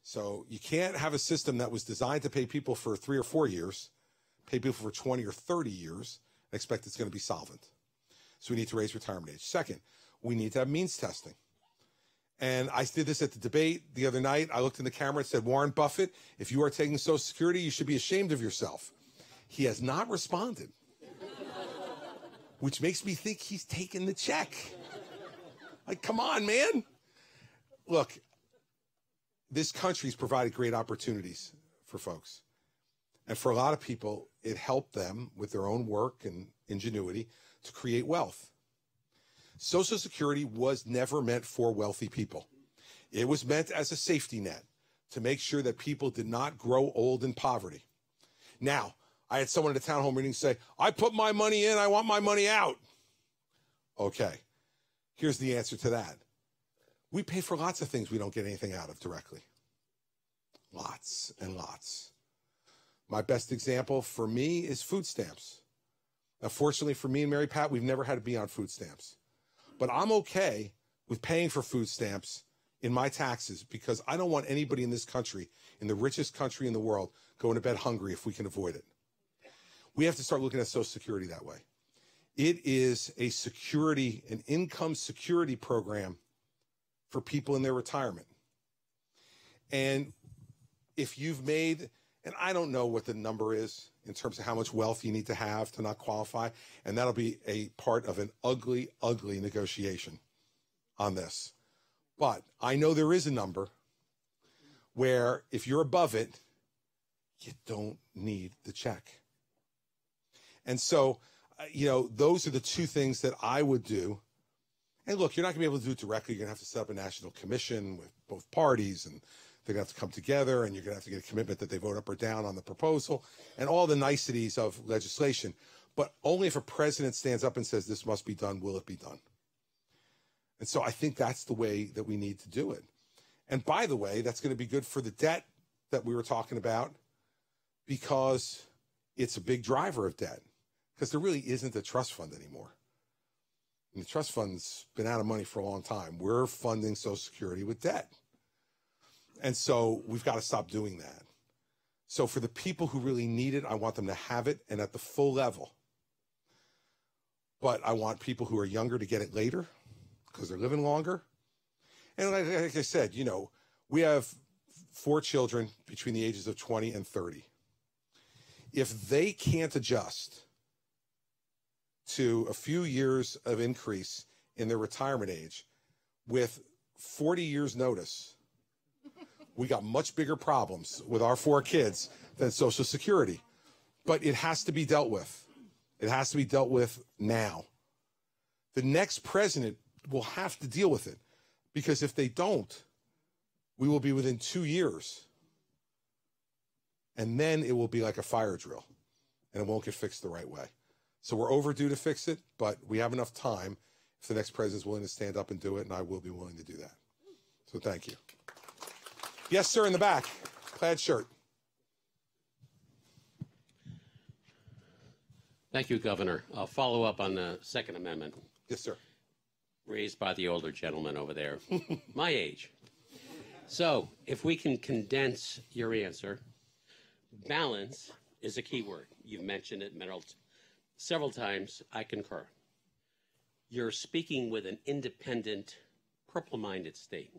So you can't have a system that was designed to pay people for 3 or 4 years, pay people for 20 or 30 years, and expect it's going to be solvent. So we need to raise retirement age. Second, we need to have means testing. And I did this at the debate the other night. I looked in the camera and said, Warren Buffett, if you are taking Social Security, you should be ashamed of yourself. He has not responded, which makes me think he's taking the check. Like, come on, man. Look, this country's provided great opportunities for folks. And for a lot of people, it helped them with their own work and ingenuity to create wealth. Social Security was never meant for wealthy people. It was meant as a safety net to make sure that people did not grow old in poverty. Now, I had someone at a town hall meeting say, I put my money in, I want my money out. Okay. Here's the answer to that. We pay for lots of things we don't get anything out of directly. Lots and lots. My best example for me is food stamps. Now, fortunately for me and Mary Pat, we've never had to be on food stamps. But I'm okay with paying for food stamps in my taxes because I don't want anybody in this country, in the richest country in the world, going to bed hungry if we can avoid it. We have to start looking at Social Security that way. It is a security, an income security program for people in their retirement. And if you've made, and I don't know what the number is in terms of how much wealth you need to have to not qualify, and that'll be a part of an ugly, ugly negotiation on this. But I know there is a number where if you're above it, you don't need the check. And so, those are the two things that I would do. And look, you're not going to be able to do it directly. You're going to have to set up a national commission with both parties, and they're going to have to come together, and you're going to have to get a commitment that they vote up or down on the proposal, and all the niceties of legislation. But only if a president stands up and says this must be done, will it be done. And so I think that's the way that we need to do it. And by the way, that's going to be good for the debt that we were talking about, because it's a big driver of debt, because there really isn't a trust fund anymore. And the trust fund's been out of money for a long time. We're funding Social Security with debt. And so we've got to stop doing that. So for the people who really need it, I want them to have it and at the full level. But I want people who are younger to get it later because they're living longer. And like I said, we have 4 children between the ages of 20 and 30. If they can't adjust to a few years of increase in their retirement age with 40 years notice, we got much bigger problems with our 4 kids than Social Security. But it has to be dealt with. It has to be dealt with now. The next president will have to deal with it, because if they don't, we will be within 2 years. And then it will be like a fire drill, and it won't get fixed the right way. So we're overdue to fix it, but we have enough time if the next president is willing to stand up and do it, and I will be willing to do that. So thank you. Yes, sir, in the back. Plaid shirt. Thank you, Governor. I'll follow up on the Second Amendment. Yes, sir. Raised by the older gentleman over there, my age. So if we can condense your answer, balance is a key word. You've mentioned it several times. I concur. You're speaking with an independent, purple-minded state.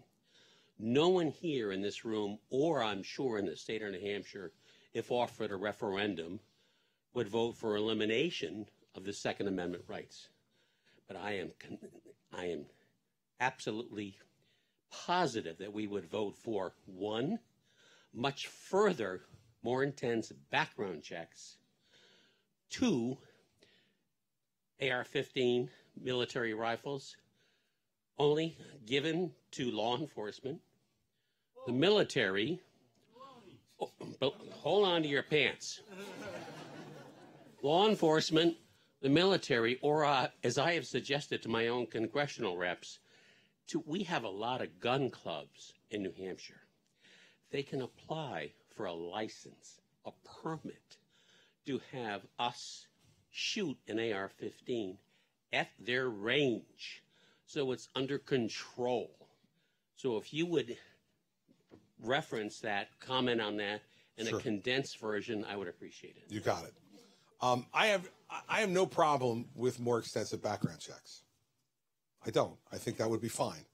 No one here in this room, or I'm sure in the state of New Hampshire, if offered a referendum, would vote for elimination of the Second Amendment rights. But I am absolutely positive that we would vote for, 1, much further, more intense background checks, 2, AR-15 military rifles only given to law enforcement. The military, hold on to your pants. Law enforcement, the military, or as I have suggested to my own congressional reps, we have a lot of gun clubs in New Hampshire. They can apply for a license, a permit, to have us shoot an AR-15 at their range, so it's under control. So if you would reference that, comment on that, in a condensed version, I would appreciate it. You got it. I have no problem with more extensive background checks. I don't. I think that would be fine.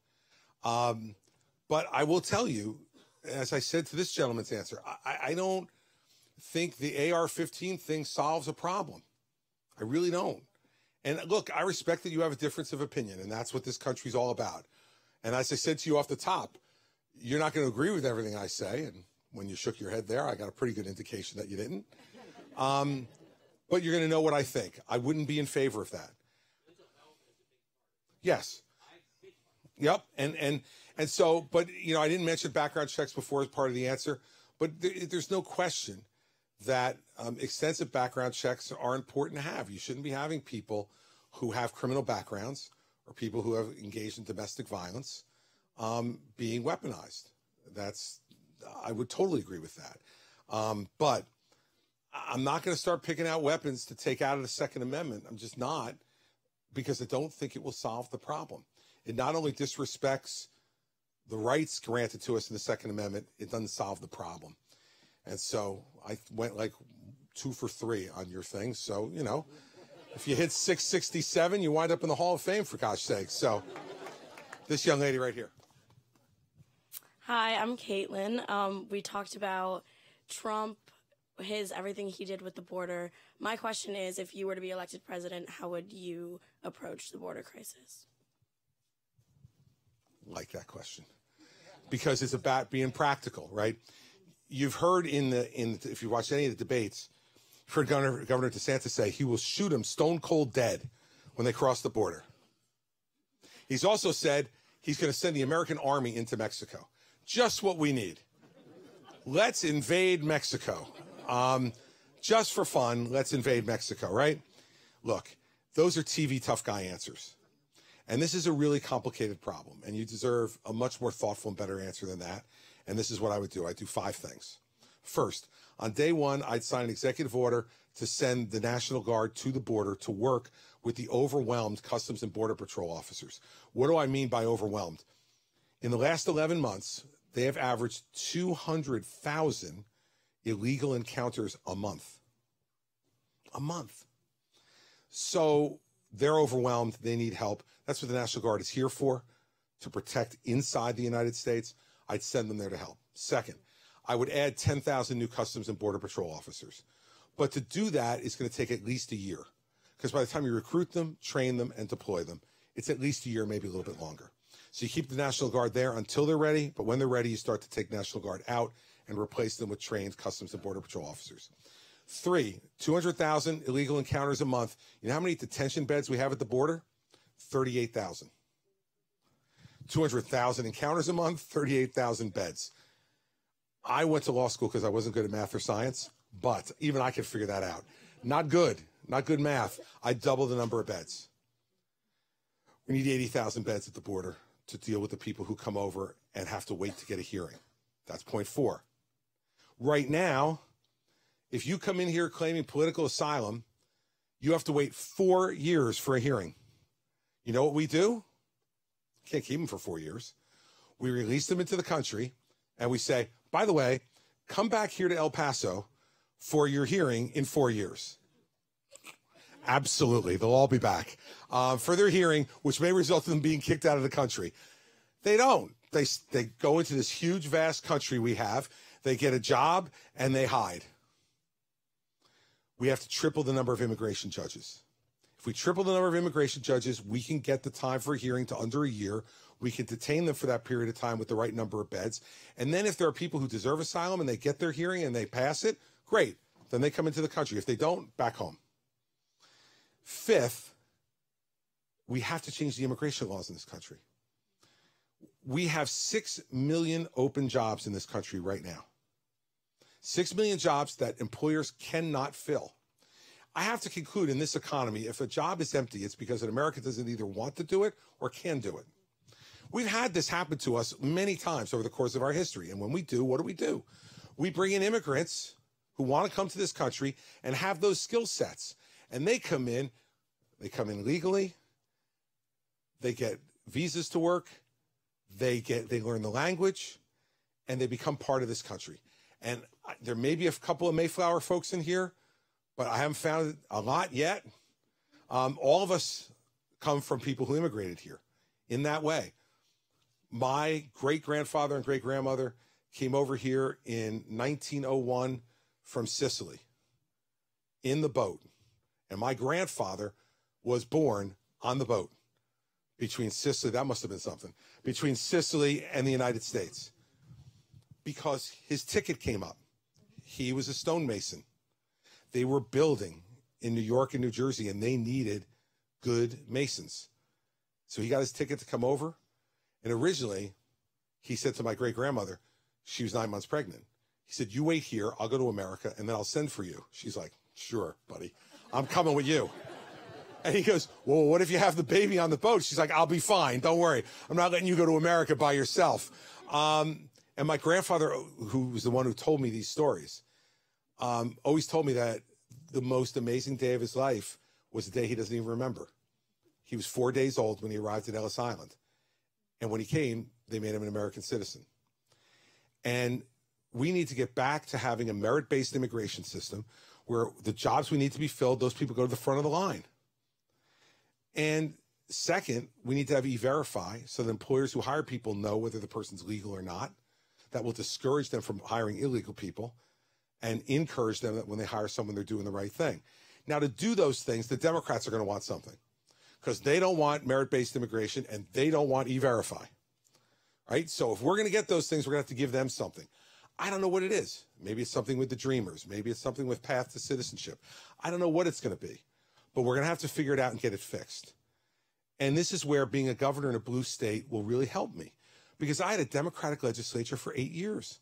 But I will tell you, as I said to this gentleman's answer, I don't think the AR-15 thing solves a problem. I really don't. And look, I respect that you have a difference of opinion, and that's what this country's all about. And as I said to you off the top, you're not going to agree with everything I say. And when you shook your head there, I got a pretty good indication that you didn't. But you're going to know what I think. I wouldn't be in favor of that. Yes. Yep. And so, but, I didn't mention background checks before as part of the answer, but there's no question that extensive background checks are important to have. You shouldn't be having people who have criminal backgrounds or people who have engaged in domestic violence being weaponized. I would totally agree with that. But I'm not going to start picking out weapons to take out of the Second Amendment. I'm just not, because I don't think it will solve the problem. It not only disrespects the rights granted to us in the Second Amendment, it doesn't solve the problem. And so I went like 2 for 3 on your thing. So, you know, if you hit 667, you wind up in the Hall of Fame, for gosh sake. So this young lady right here. Hi, I'm Caitlin. We talked about Trump, everything he did with the border. My question is, if you were to be elected president, how would you approach the border crisis? Like that question, because it's about being practical, right? You've heard if you watch any of the debates, you've heard Governor DeSantis say he will shoot them stone cold dead when they cross the border. He's also said he's going to send the American army into Mexico. Just what we need. Let's invade Mexico. Just for fun, let's invade Mexico, right? Look, those are TV tough guy answers. And this is a really complicated problem, and you deserve a much more thoughtful and better answer than that. And this is what I would do. I'd do 5 things. First, on day 1, I'd sign an executive order to send the National Guard to the border to work with the overwhelmed Customs and Border Patrol officers. What do I mean by overwhelmed? In the last 11 months, they have averaged 200,000 illegal encounters a month. A month. So they're overwhelmed. They need help. That's what the National Guard is here for, to protect inside the United States. I'd send them there to help. Second, I would add 10,000 new Customs and Border Patrol officers. But to do that is going to take at least a year, because by the time you recruit them, train them, and deploy them, it's at least a year, maybe a little bit longer. So you keep the National Guard there until they're ready, but when they're ready, you start to take National Guard out and replace them with trained Customs and Border Patrol officers. 3, 200,000 illegal encounters a month. You know how many detention beds we have at the border? 38,000. 200,000 encounters a month, 38,000 beds. I went to law school because I wasn't good at math or science, but even I could figure that out. Not good math. I doubled the number of beds. We need 80,000 beds at the border to deal with the people who come over and have to wait to get a hearing. That's point 4. Right now, if you come in here claiming political asylum, you have to wait 4 years for a hearing. You know what we do? Can't keep them for 4 years. We release them into the country, and we say, by the way, come back here to El Paso for your hearing in 4 years. Absolutely. They'll all be back for their hearing, which may result in them being kicked out of the country. They don't. They go into this huge, vast country we have. They get a job, and they hide. We have to triple the number of immigration judges. If we triple the number of immigration judges, we can get the time for a hearing to under a year. We can detain them for that period of time with the right number of beds. And then if there are people who deserve asylum and they get their hearing and they pass it, great. Then they come into the country. If they don't, back home. 5th, we have to change the immigration laws in this country. We have 6 million open jobs in this country right now. 6 million jobs that employers cannot fill. I have to conclude, in this economy, if a job is empty, it's because an American doesn't either want to do it or can do it. We've had this happen to us many times over the course of our history. And when we do, what do? We bring in immigrants who want to come to this country and have those skill sets. And they come in legally, they get visas to work, they learn the language, and they become part of this country. And there may be a couple of Mayflower folks in here, but I haven't found a lot yet. All of us come from people who immigrated here in that way. My great-grandfather and great-grandmother came over here in 1901 from Sicily in the boat. And my grandfather was born on the boat between Sicily, that must have been something, between Sicily and the United States. Because his ticket came up. He was a stonemason. They were building in New York and New Jersey, and they needed good masons. So he got his ticket to come over. And originally, he said to my great-grandmother, she was 9 months pregnant. He said, you wait here, I'll go to America, and then I'll send for you. She's like, sure, buddy. I'm coming with you. And he goes, well, what if you have the baby on the boat? She's like, I'll be fine. Don't worry. I'm not letting you go to America by yourself. And my grandfather, who was the one who told me these stories, always told me that the most amazing day of his life was the day he doesn't even remember. He was 4 days old when he arrived at Ellis Island. And when he came, they made him an American citizen. And we need to get back to having a merit-based immigration system where the jobs we need to be filled, those people go to the front of the line. And second, we need to have E-Verify so that employers who hire people know whether the person's legal or not. That will discourage them from hiring illegal people and encourage them that when they hire someone, they're doing the right thing. Now, to do those things, the Democrats are going to want something because they don't want merit-based immigration and they don't want E-Verify, right? So if we're going to get those things, we're going to have to give them something. I don't know what it is. Maybe it's something with the Dreamers. Maybe it's something with Path to Citizenship. I don't know what it's going to be, but we're going to have to figure it out and get it fixed. And this is where being a governor in a blue state will really help me because I had a Democratic legislature for 8 years.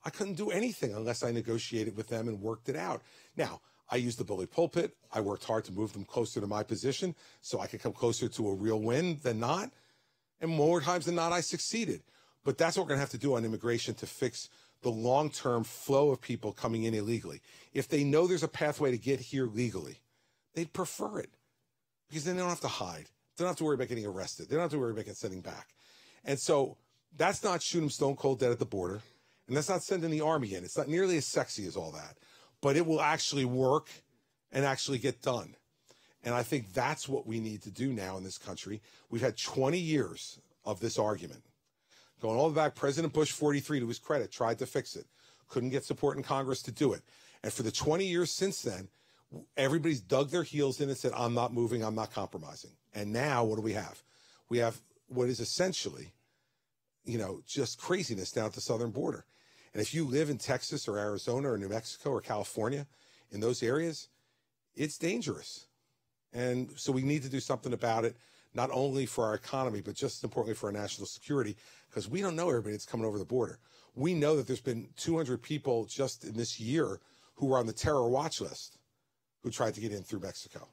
I couldn't do anything unless I negotiated with them and worked it out. Now, I used the bully pulpit. I worked hard to move them closer to my position so I could come closer to a real win than not. And more times than not, I succeeded. But that's what we're going to have to do on immigration to fix the long-term flow of people coming in illegally. If they know there's a pathway to get here legally, they'd prefer it because then they don't have to hide. They don't have to worry about getting arrested. They don't have to worry about getting sending back. And so that's not shoot them stone cold dead at the border. And that's not sending the army in. It's not nearly as sexy as all that. But it will actually work and actually get done. And I think that's what we need to do now in this country. We've had 20 years of this argument. Going all the way back, President Bush, 43, to his credit, tried to fix it. Couldn't get support in Congress to do it. And for the 20 years since then, everybody's dug their heels in and said, I'm not moving, I'm not compromising. And now what do we have? We have what is essentially, just craziness down at the southern border. And if you live in Texas or Arizona or New Mexico or California, in those areas, it's dangerous. And so we need to do something about it, not only for our economy, but just as importantly for our national security, because we don't know everybody that's coming over the border. We know that there's been 200 people just in this year who were on the terror watch list who tried to get in through Mexico.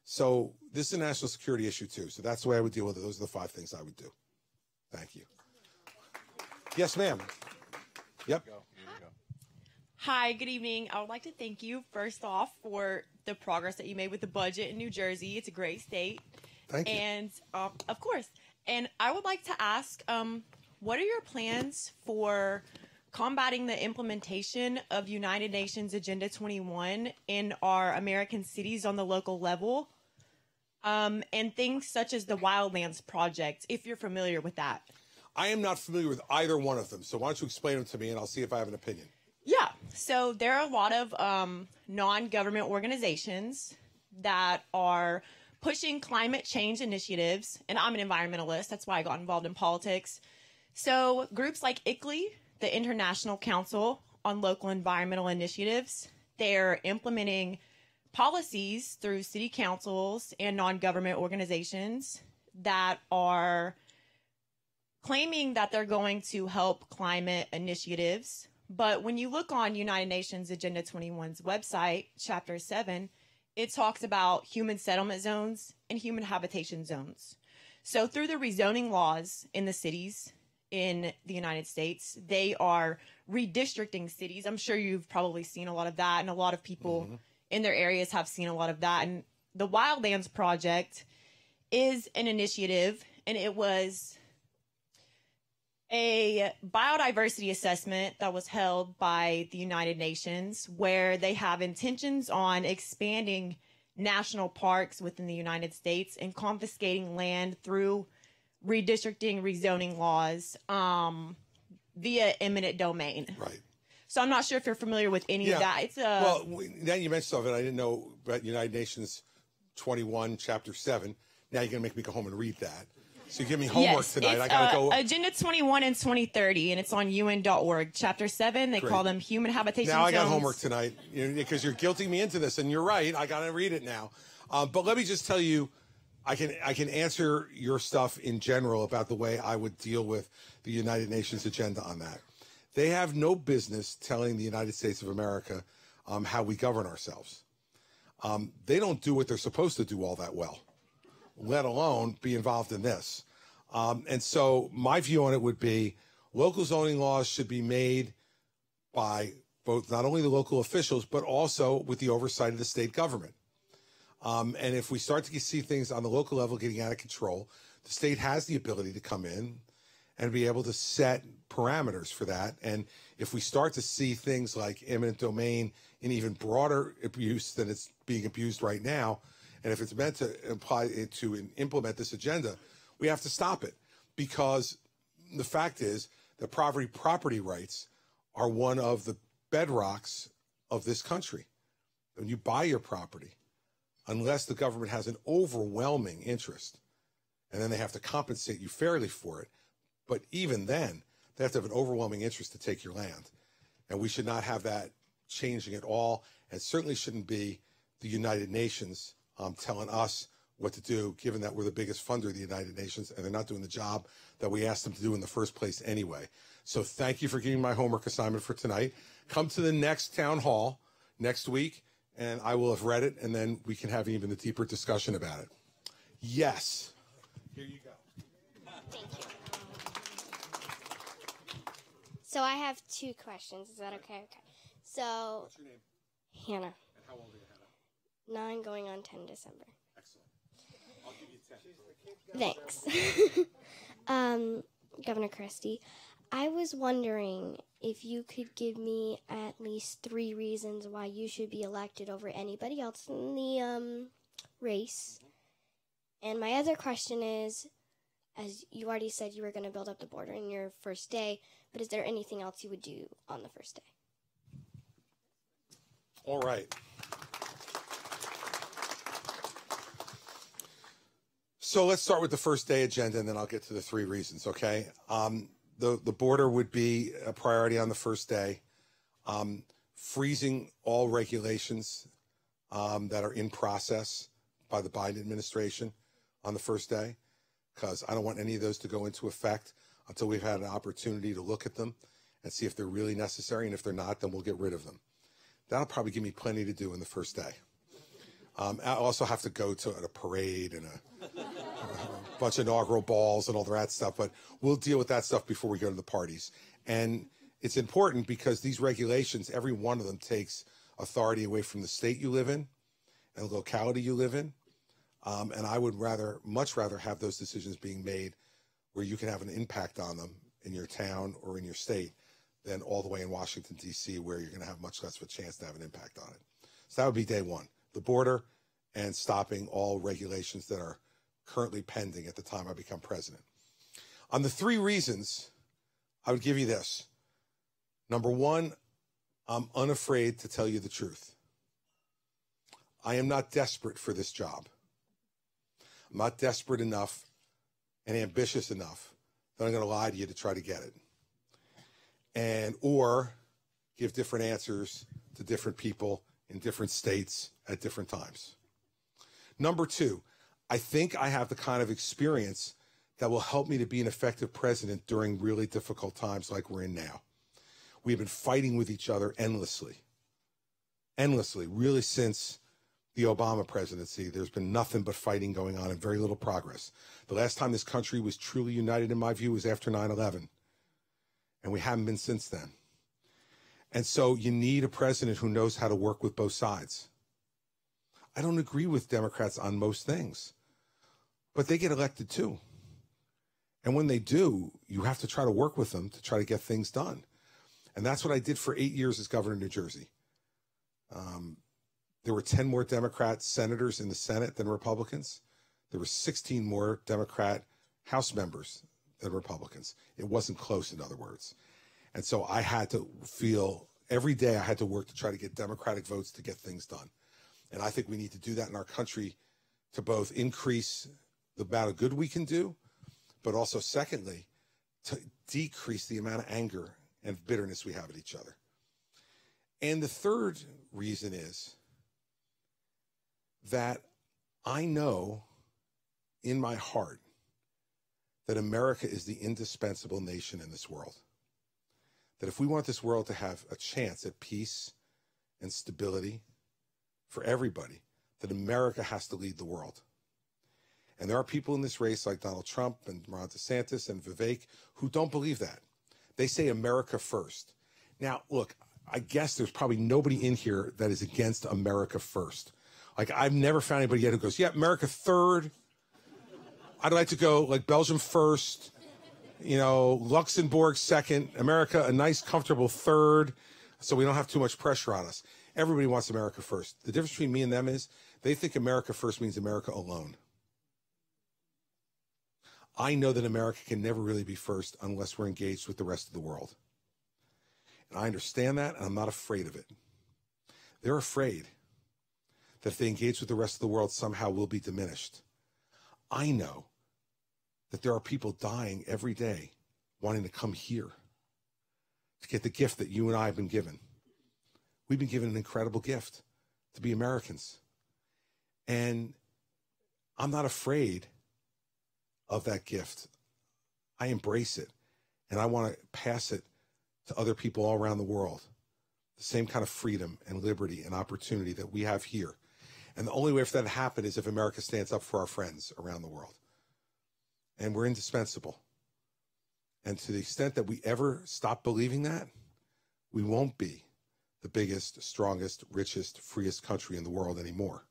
So this is a national security issue too. So that's the way I would deal with it. Those are the 5 things I would do. Thank you. Yes, ma'am. Yep. Hi, good evening. I would like to thank you, first off, for the progress that you made with the budget in New Jersey. It's a great state. Thank you. And, of course. And I would like to ask, what are your plans for combating the implementation of United Nations Agenda 21 in our American cities on the local level? And things such as the Wildlands Project, if you're familiar with that. I am not familiar with either one of them, so why don't you explain them to me, and I'll see if I have an opinion. Yeah, so there are a lot of non-government organizations that are pushing climate change initiatives, and I'm an environmentalist. That's why I got involved in politics. So groups like ICLEI, the International Council on Local Environmental Initiatives, they're implementing policies through city councils and non-government organizations that are claiming that they're going to help climate initiatives. But when you look on United Nations Agenda 21's website, Chapter 7, it talks about human settlement zones and human habitation zones. So through the rezoning laws in the cities in the United States, they are redistricting cities. I'm sure you've probably seen a lot of that, and a lot of people in their areas have seen a lot of that. And the Wildlands Project is an initiative, and it was a biodiversity assessment that was held by the United Nations, where they have intentions on expanding national parks within the United States and confiscating land through redistricting, rezoning laws via eminent domain. Right. So I'm not sure if you're familiar with any of that. It's well, now you mentioned something I didn't know about United Nations 21, Chapter 7. Now you're going to make me go home and read that. So you give me homework tonight. It's, I got to go. Agenda 21 and 2030, and it's on UN.org. Chapter 7, they call them human habitation zones. Now I got homework tonight because you're guilting me into this, and you're right. I got to read it now. But let me just tell you, I can answer your stuff in general about the way I would deal with the United Nations agenda on that. They have no business telling the United States of America how we govern ourselves. they don't do what they're supposed to do all that well, let alone be involved in this. And so my view on it would be local zoning laws should be made by both not only the local officials, but also with the oversight of the state government. And if we start to see things on the local level getting out of control, the state has the ability to come in and be able to set parameters for that. And if we start to see things like eminent domain in even broader abuse than it's being abused right now, and if it's meant to implement this agenda, we have to stop it, because the fact is that property rights are one of the bedrocks of this country. When you buy your property, unless the government has an overwhelming interest, and then they have to compensate you fairly for it, but even then, they have to have an overwhelming interest to take your land. And we should not have that changing at all, and certainly shouldn't be the United Nations telling us what to do, given that we're the biggest funder of the United Nations, and they're not doing the job that we asked them to do in the first place anyway. So thank you for giving my homework assignment for tonight. Come to the next town hall next week, and I will have read it, and then we can have even a deeper discussion about it. Yes. Here you go. Thank you. So I have 2 questions. Is that okay? Okay. So, What's your name? Hannah. And how old are you, Hannah? 9 going on 10 December. Excellent. I'll give you 10. Thanks. Governor Christie, I was wondering if you could give me at least 3 reasons why you should be elected over anybody else in the race. And my other question is, as you already said you were going to build up the border in your first day, but is there anything else you would do on the first day? All right. So let's start with the first day agenda, and then I'll get to the 3 reasons, okay? The border would be a priority on the first day. Freezing all regulations that are in process by the Biden administration on the first day, because I don't want any of those to go into effect until we've had an opportunity to look at them and see if they're really necessary, and if they're not, then we'll get rid of them. That'll probably give me plenty to do in the first day. I also have to go to a parade and a bunch of inaugural balls and all that stuff, but we'll deal with that stuff before we go to the parties. And it's important because these regulations, every one of them takes authority away from the state you live in and the locality you live in. And I would much rather have those decisions being made where you can have an impact on them in your town or in your state than all the way in Washington, D.C., where you're going to have much less of a chance to have an impact on it. So that would be day one, the border and stopping all regulations that are currently pending at the time I become president. On the 3 reasons, I would give you this. Number 1, I'm unafraid to tell you the truth. I am not desperate for this job. I'm not desperate enough and ambitious enough that I'm going to lie to you to try to get it. Or give different answers to different people in different states at different times. Number 2, I think I have the kind of experience that will help me to be an effective president during really difficult times like we're in now. We've been fighting with each other endlessly, really since the Obama presidency. There's been nothing but fighting going on and very little progress. The last time this country was truly united, in my view, was after 9/11. And we haven't been since then. And so you need a president who knows how to work with both sides. I don't agree with Democrats on most things, but they get elected too. And when they do, you have to try to work with them to try to get things done. And that's what I did for 8 years as governor of New Jersey. There were 10 more Democrat senators in the Senate than Republicans. There were 16 more Democrat House members than Republicans. It wasn't close, in other words. And so I had to feel every day I had to work to try to get Democratic votes to get things done. And I think we need to do that in our country to both increase the amount of good we can do, but also, secondly, to decrease the amount of anger and bitterness we have at each other. And the third reason is that I know in my heart that America is the indispensable nation in this world. That if we want this world to have a chance at peace and stability for everybody, that America has to lead the world. And there are people in this race like Donald Trump and Ron DeSantis and Vivek who don't believe that. They say America first. Now, look, I guess there's probably nobody in here that is against America first. Like, I've never found anybody yet who goes, yeah, America third. I'd like to go like Belgium first, you know, Luxembourg second, America a nice, comfortable third, so we don't have too much pressure on us. Everybody wants America first. The difference between me and them is they think America first means America alone. I know that America can never really be first unless we're engaged with the rest of the world. And I understand that, and I'm not afraid of it. They're afraid that if they engage with the rest of the world, somehow we'll be diminished. I know that there are people dying every day wanting to come here to get the gift that you and I have been given. We've been given an incredible gift to be Americans. And I'm not afraid of that gift. I embrace it, and I want to pass it to other people all around the world. The same kind of freedom and liberty and opportunity that we have here. And the only way for that to happen is if America stands up for our friends around the world. And we're indispensable. And to the extent that we ever stop believing that, we won't be the biggest, strongest, richest, freest country in the world anymore.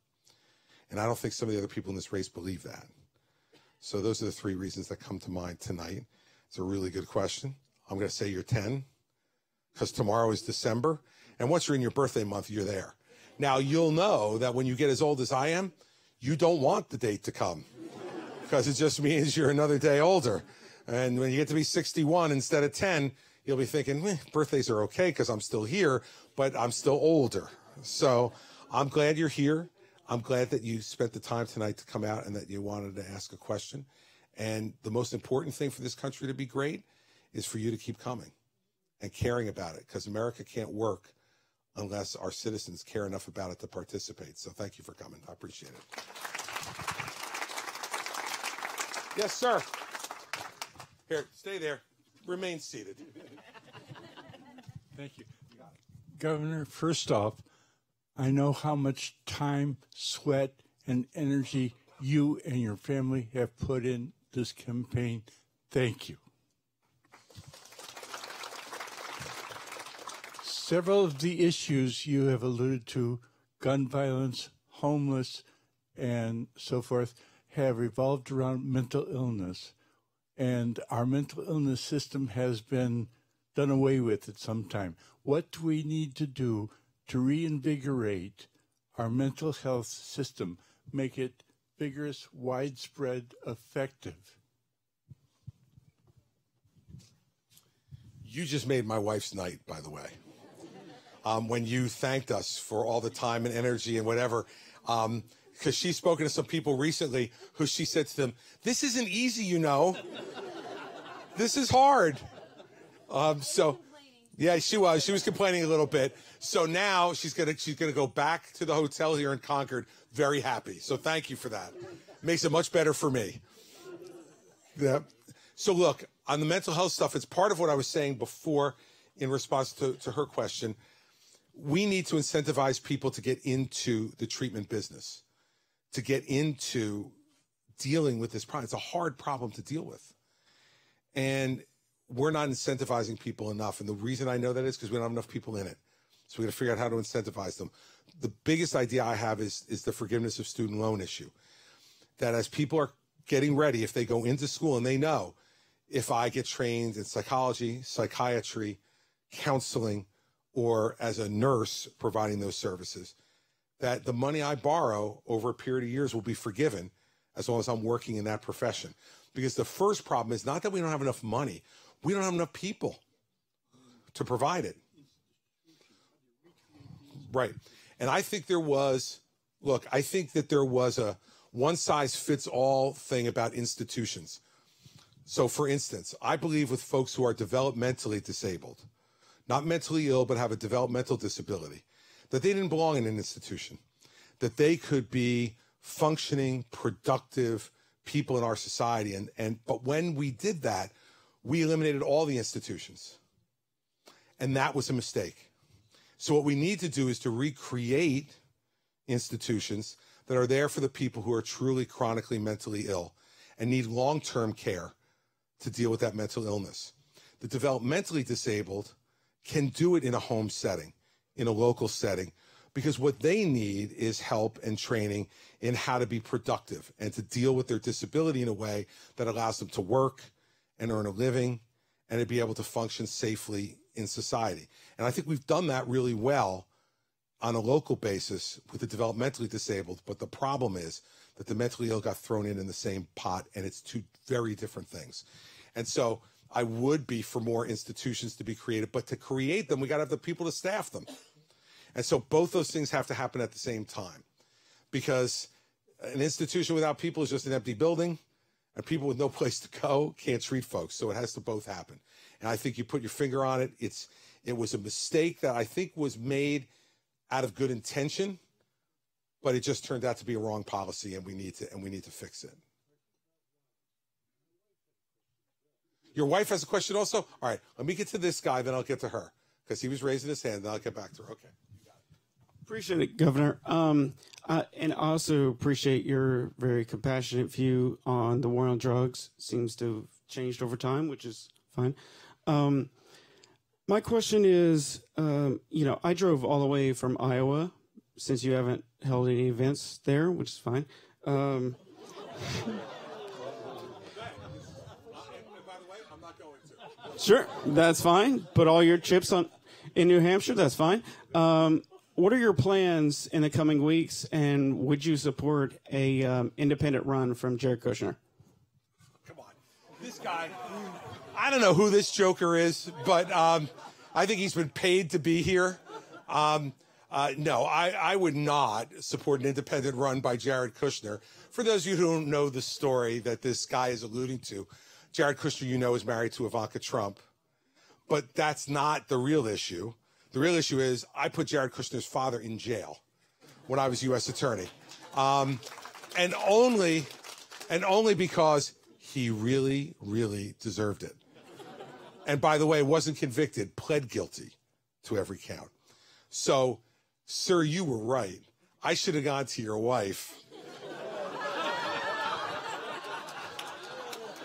And I don't think some of the other people in this race believe that. So those are the three reasons that come to mind tonight. It's a really good question. I'm going to say you're 10, because tomorrow is December. And once you're in your birthday month, you're there. Now, you'll know that when you get as old as I am, you don't want the date to come, because it just means you're another day older. And when you get to be 61 instead of 10, you'll be thinking, birthdays are okay because I'm still here, but I'm still older. So I'm glad you're here. I'm glad that you spent the time tonight to come out and that you wanted to ask a question. And the most important thing for this country to be great is for you to keep coming and caring about it, because America can't work unless our citizens care enough about it to participate. So thank you for coming. I appreciate it. Yes, sir. Here, stay there. Remain seated. Thank you. Governor, first off, I know how much time, sweat, and energy you and your family have put in this campaign. Thank you. Several of the issues you have alluded to, gun violence, homeless, and so forth, have revolved around mental illness. And our mental illness system has been done away with at some time. What do we need to do to reinvigorate our mental health system, make it vigorous, widespread, effective? You just made my wife's night, by the way. When you thanked us for all the time and energy and whatever, because she's spoken to some people recently who she said to them, this isn't easy, you know. This is hard. So, yeah, she was complaining a little bit. So now she's gonna go back to the hotel here in Concord, very happy. So thank you for that. Makes it much better for me. Yeah. So look, on the mental health stuff, it's part of what I was saying before in response to her question. We need to incentivize people to get into the treatment business, to get into dealing with this problem. It's a hard problem to deal with. And we're not incentivizing people enough. And the reason I know that is because we don't have enough people in it. So we got to figure out how to incentivize them. The biggest idea I have is the forgiveness of student loan issue. That as people are getting ready, if they go into school and they know, if I get trained in psychology, psychiatry, counseling, or as a nurse providing those services, that the money I borrow over a period of years will be forgiven as long as I'm working in that profession. Because the first problem is not that we don't have enough money. We don't have enough people to provide it. Right. And I think there was a one-size-fits-all thing about institutions. So, for instance, I believe with folks who are developmentally disabled, not mentally ill, but have a developmental disability, that they didn't belong in an institution, that they could be functioning, productive people in our society. But when we did that, we eliminated all the institutions. And that was a mistake. So what we need to do is to recreate institutions that are there for the people who are truly chronically mentally ill and need long-term care to deal with that mental illness. The developmentally disabled can do it in a home setting, in a local setting, because what they need is help and training in how to be productive and to deal with their disability in a way that allows them to work and earn a living and to be able to function safely in society. And I think we've done that really well on a local basis with the developmentally disabled, but the problem is that the mentally ill got thrown in the same pot, and it's two very different things. And so I would be for more institutions to be created, but to create them, we got to have the people to staff them. And so both those things have to happen at the same time, because an institution without people is just an empty building, and people with no place to go can't treat folks. So it has to both happen. And I think you put your finger on it. It was a mistake that I think was made out of good intention, but it just turned out to be a wrong policy, and we need to fix it. Your wife has a question also? All right, let me get to this guy, then I'll get to her, because he was raising his hand, then I'll get back to her. Okay. Appreciate it, Governor. And also appreciate your very compassionate view on the war on drugs. Seems to have changed over time, which is fine. My question is, I drove all the way from Iowa, since you haven't held any events there, which is fine. By the way, I'm not going to. Sure, that's fine. Put all your chips in New Hampshire, that's fine. What are your plans in the coming weeks, and would you support a independent run from Jared Kushner? Come on. This guy, I don't know who this joker is, but I think he's been paid to be here. No, I would not support an independent run by Jared Kushner. For those of you who don't know the story that this guy is alluding to, Jared Kushner, is married to Ivanka Trump. But that's not the real issue. The real issue is I put Jared Kushner's father in jail when I was U.S. attorney. And only because he really, really deserved it. And by the way, wasn't convicted, pled guilty to every count. So, sir, you were right. I should have gone to your wife.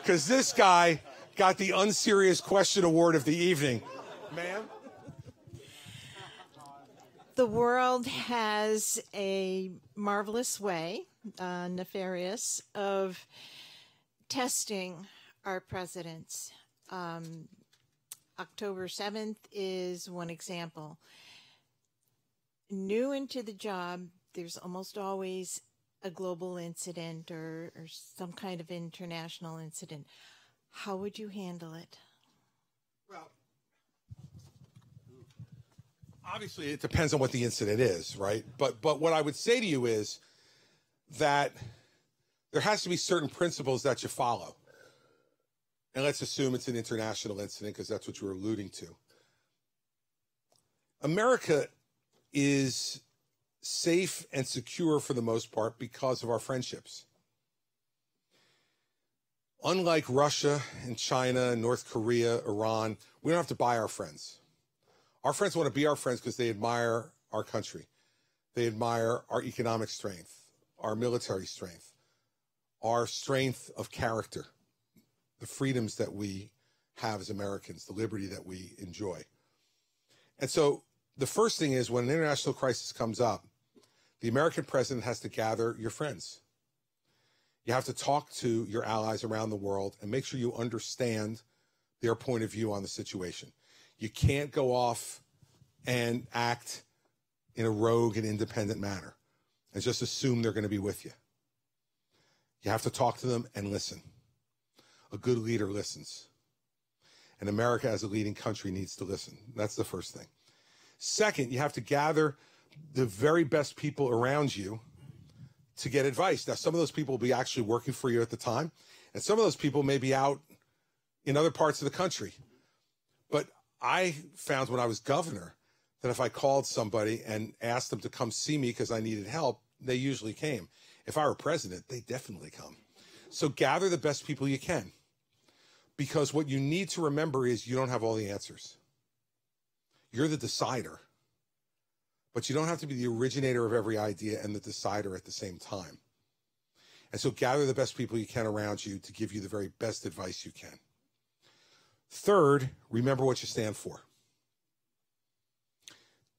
Because this guy got the unserious question award of the evening. Ma'am? The world has a marvelous way, nefarious, of testing our presidents. October 7th is one example. New into the job, there's almost always a global incident or some kind of international incident. How would you handle it? Well, obviously it depends on what the incident is, right? But what I would say to you is that there has to be certain principles that you follow. And let's assume it's an international incident because that's what you were alluding to. America is safe and secure for the most part because of our friendships. Unlike Russia and China and North Korea, Iran, we don't have to buy our friends. Our friends want to be our friends because they admire our country. They admire our economic strength, our military strength, our strength of character, the freedoms that we have as Americans, the liberty that we enjoy. And so the first thing is when an international crisis comes up, the American president has to gather your friends. You have to talk to your allies around the world and make sure you understand their point of view on the situation. You can't go off and act in a rogue and independent manner and just assume they're going to be with you. You have to talk to them and listen. A good leader listens. And America as a leading country needs to listen. That's the first thing. Second, you have to gather the very best people around you to get advice. Now, some of those people will be actually working for you at the time, and some of those people may be out in other parts of the country. But I found when I was governor that if I called somebody and asked them to come see me because I needed help, they usually came. If I were president, they definitely come. So gather the best people you can, because what you need to remember is you don't have all the answers. You're the decider, but you don't have to be the originator of every idea and the decider at the same time. And so gather the best people you can around you to give you the very best advice you can. Third, remember what you stand for.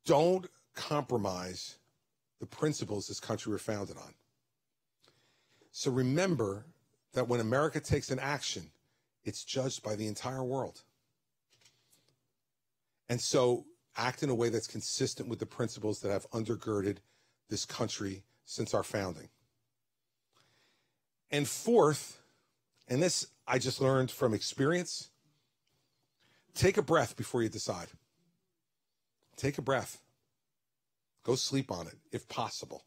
Don't compromise the principles this country was founded on. So remember that when America takes an action, it's judged by the entire world. And so act in a way that's consistent with the principles that have undergirded this country since our founding. And fourth, and this I just learned from experience, take a breath before you decide. Take a breath. Go sleep on it, if possible.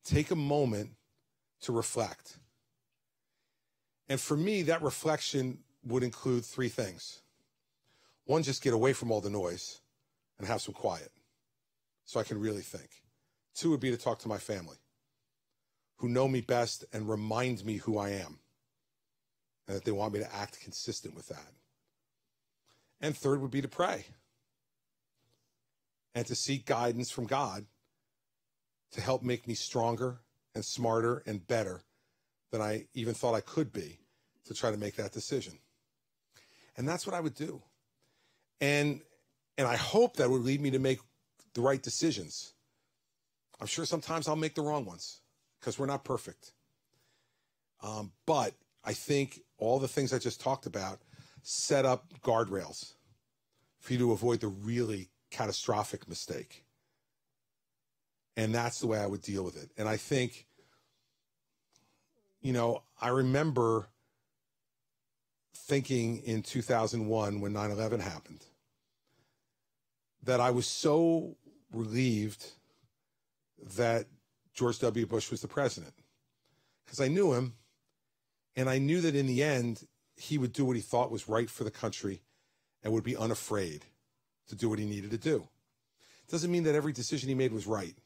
Take a moment to reflect. And for me, that reflection would include three things. One, just get away from all the noise and have some quiet so I can really think. Two would be to talk to my family, who know me best and remind me who I am, and that they want me to act consistent with that. And third would be to pray and to seek guidance from God to help make me stronger and smarter and better than I even thought I could be to try to make that decision. And that's what I would do. And I hope that would lead me to make the right decisions. I'm sure sometimes I'll make the wrong ones because we're not perfect. But I think all the things I just talked about set up guardrails for you to avoid the really catastrophic mistake. And that's the way I would deal with it. And I think, I remember thinking in 2001 when 9/11 happened that I was so relieved that George W. Bush was the president, because I knew him, and I knew that in the end he would do what he thought was right for the country and would be unafraid to do what he needed to do. Doesn't mean that every decision he made was right,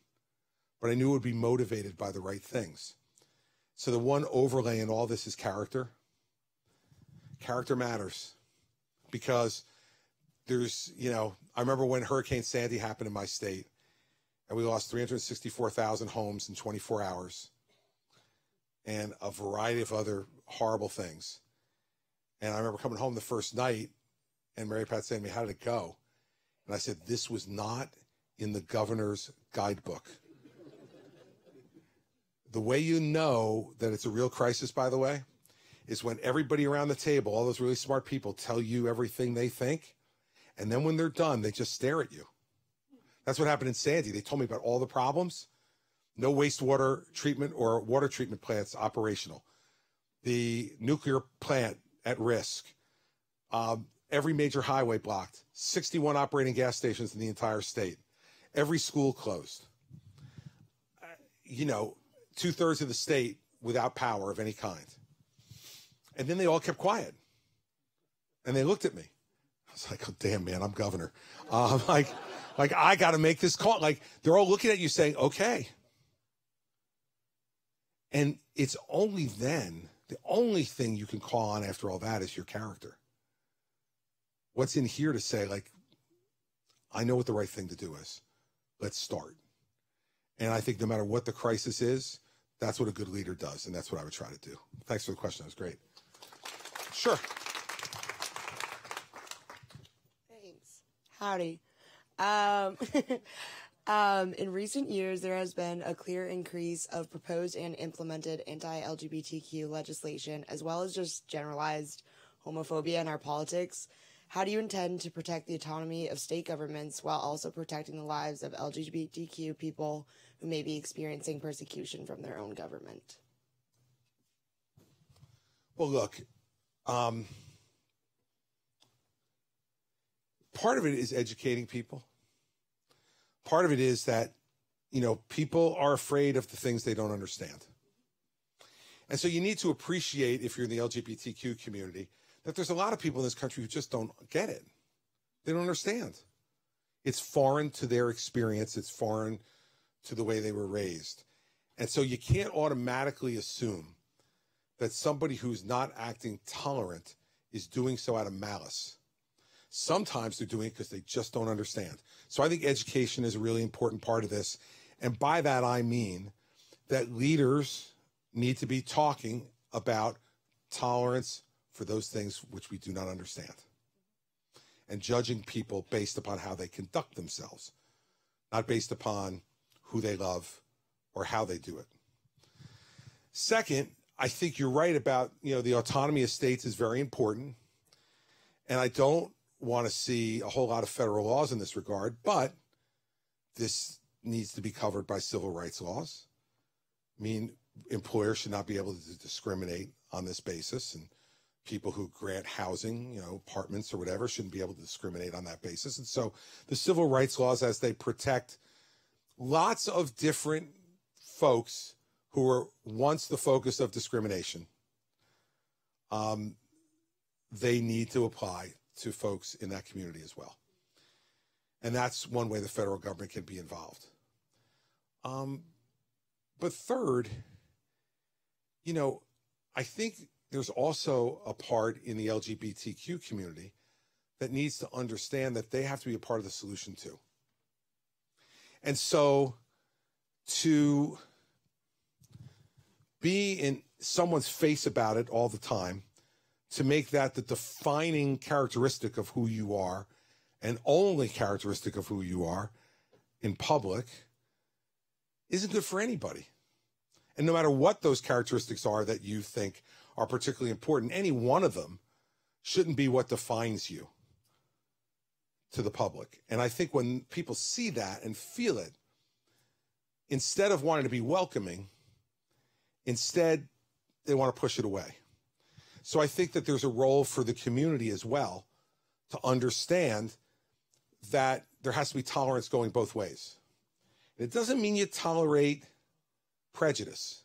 but I knew it would be motivated by the right things. So the one overlay in all this is character. Character matters, because there's, I remember when Hurricane Sandy happened in my state, and we lost 364,000 homes in 24 hours and a variety of other horrible things. And I remember coming home the first night and Mary Pat saying to me, "How did it go?" And I said, "This was not in the governor's guidebook." The way you know that it's a real crisis, by the way, is when everybody around the table, all those really smart people, tell you everything they think. And then when they're done, they just stare at you. That's what happened in Sandy. They told me about all the problems. No wastewater treatment or water treatment plants operational. The nuclear plant at risk. Every major highway blocked. 61 operating gas stations in the entire state. Every school closed. 2/3 of the state without power of any kind. And then they all kept quiet. And they looked at me. I was like, "Oh, damn, man, I'm governor." Like I got to make this call. Like, they're all looking at you saying, "Okay." And it's only then, the only thing you can call on after all that is your character. What's in here to say, like, I know what the right thing to do is. Let's start. And I think no matter what the crisis is, that's what a good leader does, and that's what I would try to do. Thanks for the question. That was great. Sure. Thanks. Howdy. In recent years, there has been a clear increase of proposed and implemented anti-LGBTQ legislation, as well as just generalized homophobia in our politics. How do you intend to protect the autonomy of state governments while also protecting the lives of LGBTQ people who may be experiencing persecution from their own government? Well, look, part of it is educating people. Part of it is that, people are afraid of the things they don't understand. And so you need to appreciate, if you're in the LGBTQ community, that there's a lot of people in this country who just don't get it. They don't understand. It's foreign to their experience. It's foreign to the way they were raised. And so you can't automatically assume that somebody who's not acting tolerant is doing so out of malice. Sometimes they're doing it because they just don't understand. So I think education is a really important part of this. And by that, I mean that leaders need to be talking about tolerance for those things which we do not understand, and judging people based upon how they conduct themselves, not based upon who they love or how they do it. Second, I think you're right about, the autonomy of states is very important. And I don't want to see a whole lot of federal laws in this regard, but this needs to be covered by civil rights laws. I mean, employers should not be able to discriminate on this basis, and people who grant housing, apartments or whatever, shouldn't be able to discriminate on that basis. And so the civil rights laws, as they protect lots of different folks who were once the focus of discrimination, they need to apply to folks in that community as well. And that's one way the federal government can be involved. But third, I think there's also a part in the LGBTQ community that needs to understand that they have to be a part of the solution too. And so to be in someone's face about it all the time, to make that the defining characteristic of who you are and only characteristic of who you are in public, isn't good for anybody. And no matter what those characteristics are that you think are particularly important, any one of them shouldn't be what defines you to the public. And I think when people see that and feel it, instead of wanting to be welcoming, instead they want to push it away. So I think that there's a role for the community as well to understand that there has to be tolerance going both ways. It doesn't mean you tolerate prejudice.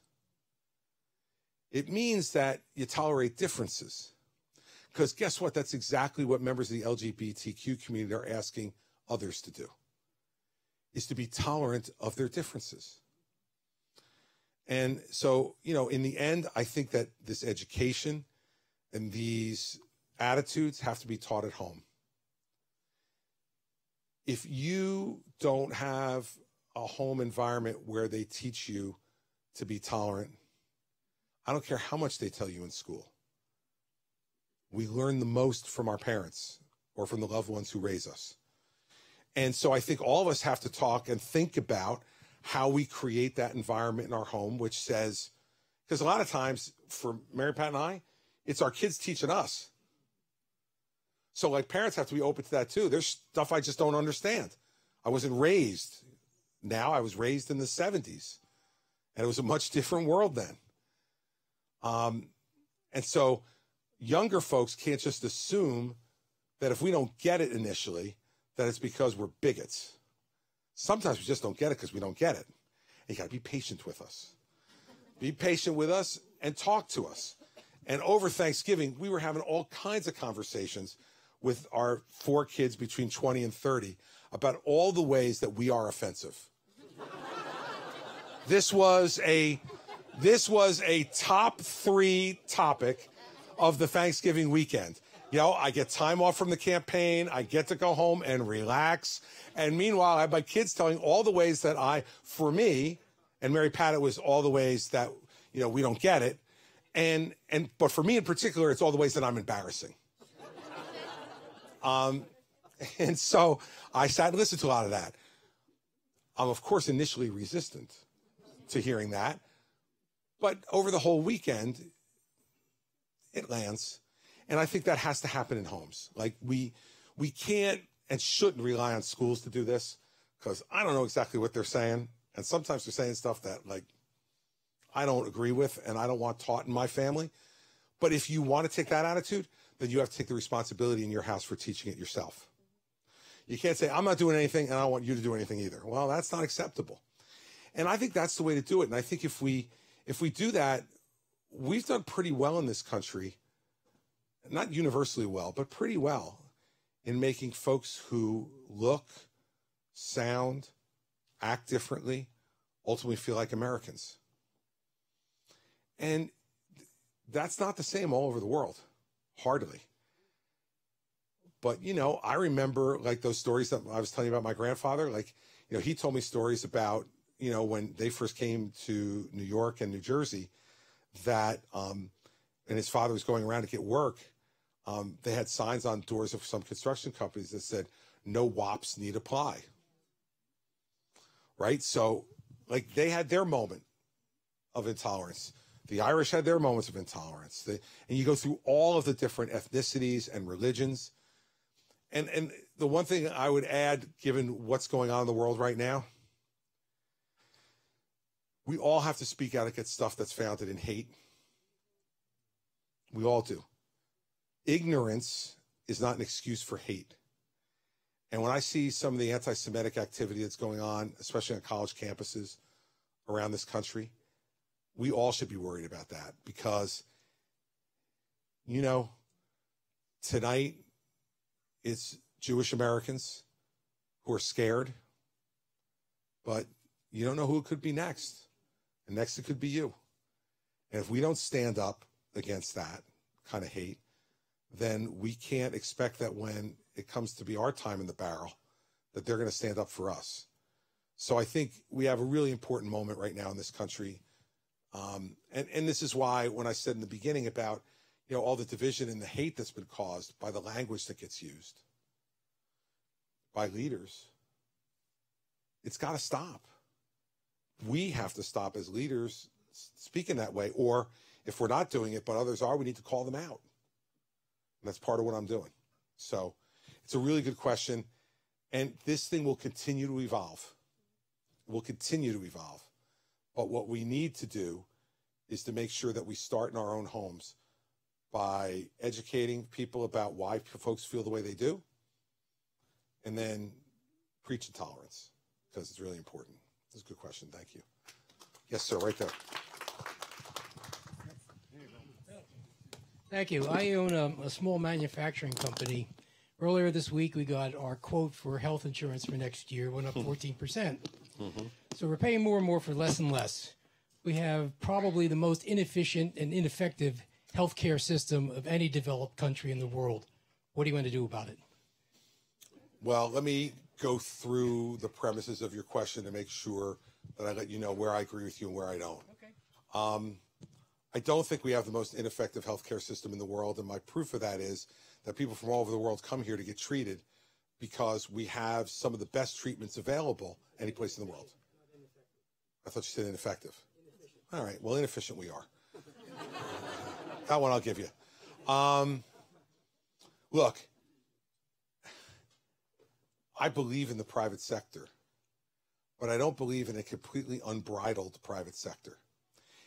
It means that you tolerate differences. Because guess what? That's exactly what members of the LGBTQ community are asking others to do, is to be tolerant of their differences. And so, in the end, I think that this education and these attitudes have to be taught at home. If you don't have a home environment where they teach you to be tolerant, I don't care how much they tell you in school. We learn the most from our parents or from the loved ones who raise us. And so I think all of us have to talk and think about how we create that environment in our home, which says, because a lot of times for Mary Pat and I, it's our kids teaching us. So like parents have to be open to that too. There's stuff I just don't understand. I wasn't raised. Now I was raised in the 70s, and it was a much different world then. And so younger folks can't just assume that if we don't get it initially, that it's because we're bigots. Sometimes we just don't get it because we don't get it. And you got to be patient with us. Be patient with us and talk to us. And over Thanksgiving, we were having all kinds of conversations with our 4 kids between 20 and 30 about all the ways that we are offensive. This was a top 3 topic of the Thanksgiving weekend. I get time off from the campaign. I get to go home and relax. And meanwhile, I have my kids telling all the ways that for me, and Mary Pat, it was all the ways that, we don't get it. But for me in particular, it's all the ways that I'm embarrassing. And so I sat and listened to a lot of that. I'm, of course, initially resistant to hearing that. But over the whole weekend, it lands. And I think that has to happen in homes. Like we can't and shouldn't rely on schools to do this, because I don't know exactly what they're saying. And sometimes they're saying stuff that I don't agree with and I don't want taught in my family. But if you want to take that attitude, then you have to take the responsibility in your house for teaching it yourself. You can't say, I'm not doing anything and I don't want you to do anything either. Well, that's not acceptable. And I think that's the way to do it. And I think if we do that, we've done pretty well in this country, not universally well, but pretty well in making folks who look, sound, act differently, ultimately feel like Americans. And that's not the same all over the world, hardly. But, you know, I remember like those stories that I was telling you about my grandfather. Like, you know, he told me stories about, you know, when they first came to New York and New Jersey that, and his father was going around to get work. They had signs on doors of some construction companies that said, no WAPs need apply. Right? So, like, they had their moment of intolerance. The Irish had their moments of intolerance. And you go through all of the different ethnicities and religions. And the one thing I would add, given what's going on in the world right now, we all have to speak out against stuff that's founded in hate. We all do. Ignorance is not an excuse for hate. And when I see some of the anti-Semitic activity that's going on, especially on college campuses around this country, we all should be worried about that because, you know, tonight it's Jewish Americans who are scared, but you don't know who it could be next. And next it could be you. And if we don't stand up against that kind of hate, then we can't expect that when it comes to be our time in the barrel, that they're going to stand up for us. So I think we have a really important moment right now in this country. And this is why when I said in the beginning about, you know, all the division and the hate that's been caused by the language that gets used by leaders, it's got to stop. We have to stop as leaders speaking that way, or if we're not doing it, but others are, we need to call them out. And that's part of what I'm doing. So it's a really good question. And this thing will continue to evolve. It will continue to evolve. But what we need to do is to make sure that we start in our own homes by educating people about why folks feel the way they do, and then preach intolerance, because it's really important. That's a good question. Thank you. Yes, sir, right there. Thank you. I own a small manufacturing company. Earlier this week, we got our quote for health insurance for next year went up 14%. Mm-hmm. So we're paying more and more for less and less. We have probably the most inefficient and ineffective healthcare system of any developed country in the world. What do you want to do about it? Well, let me go through the premises of your question to make sure that I let you know where I agree with you and where I don't. Okay. I don't think we have the most ineffective healthcare system in the world, and my proof of that is that people from all over the world come here to get treated because we have some of the best treatments available any place in the world. I thought you said ineffective. All right, well, inefficient we are. That one I'll give you. Look, I believe in the private sector, but I don't believe in a completely unbridled private sector.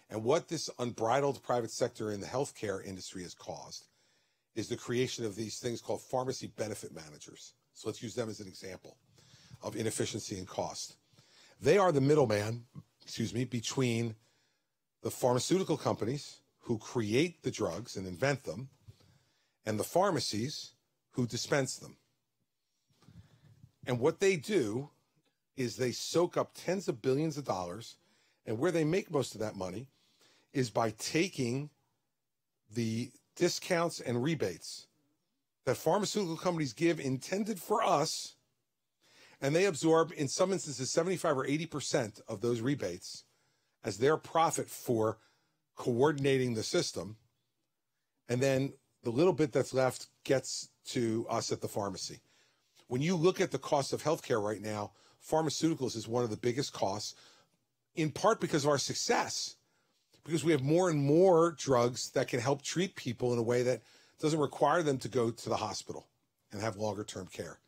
And what this unbridled private sector in the healthcare industry has caused is the creation of these things called pharmacy benefit managers. So let's use them as an example of inefficiency and cost. They are the middleman, between the pharmaceutical companies who create the drugs and invent them and the pharmacies who dispense them. And what they do is they soak up tens of billions of dollars, and where they make most of that money is by taking the discounts and rebates that pharmaceutical companies give intended for us, and they absorb, in some instances, 75 or 80% of those rebates as their profit for coordinating the system. And then the little bit that's left gets to us at the pharmacy. When you look at the cost of healthcare right now, pharmaceuticals is one of the biggest costs, in part because of our success, because we have more and more drugs that can help treat people in a way that doesn't require them to go to the hospital and have longer term care.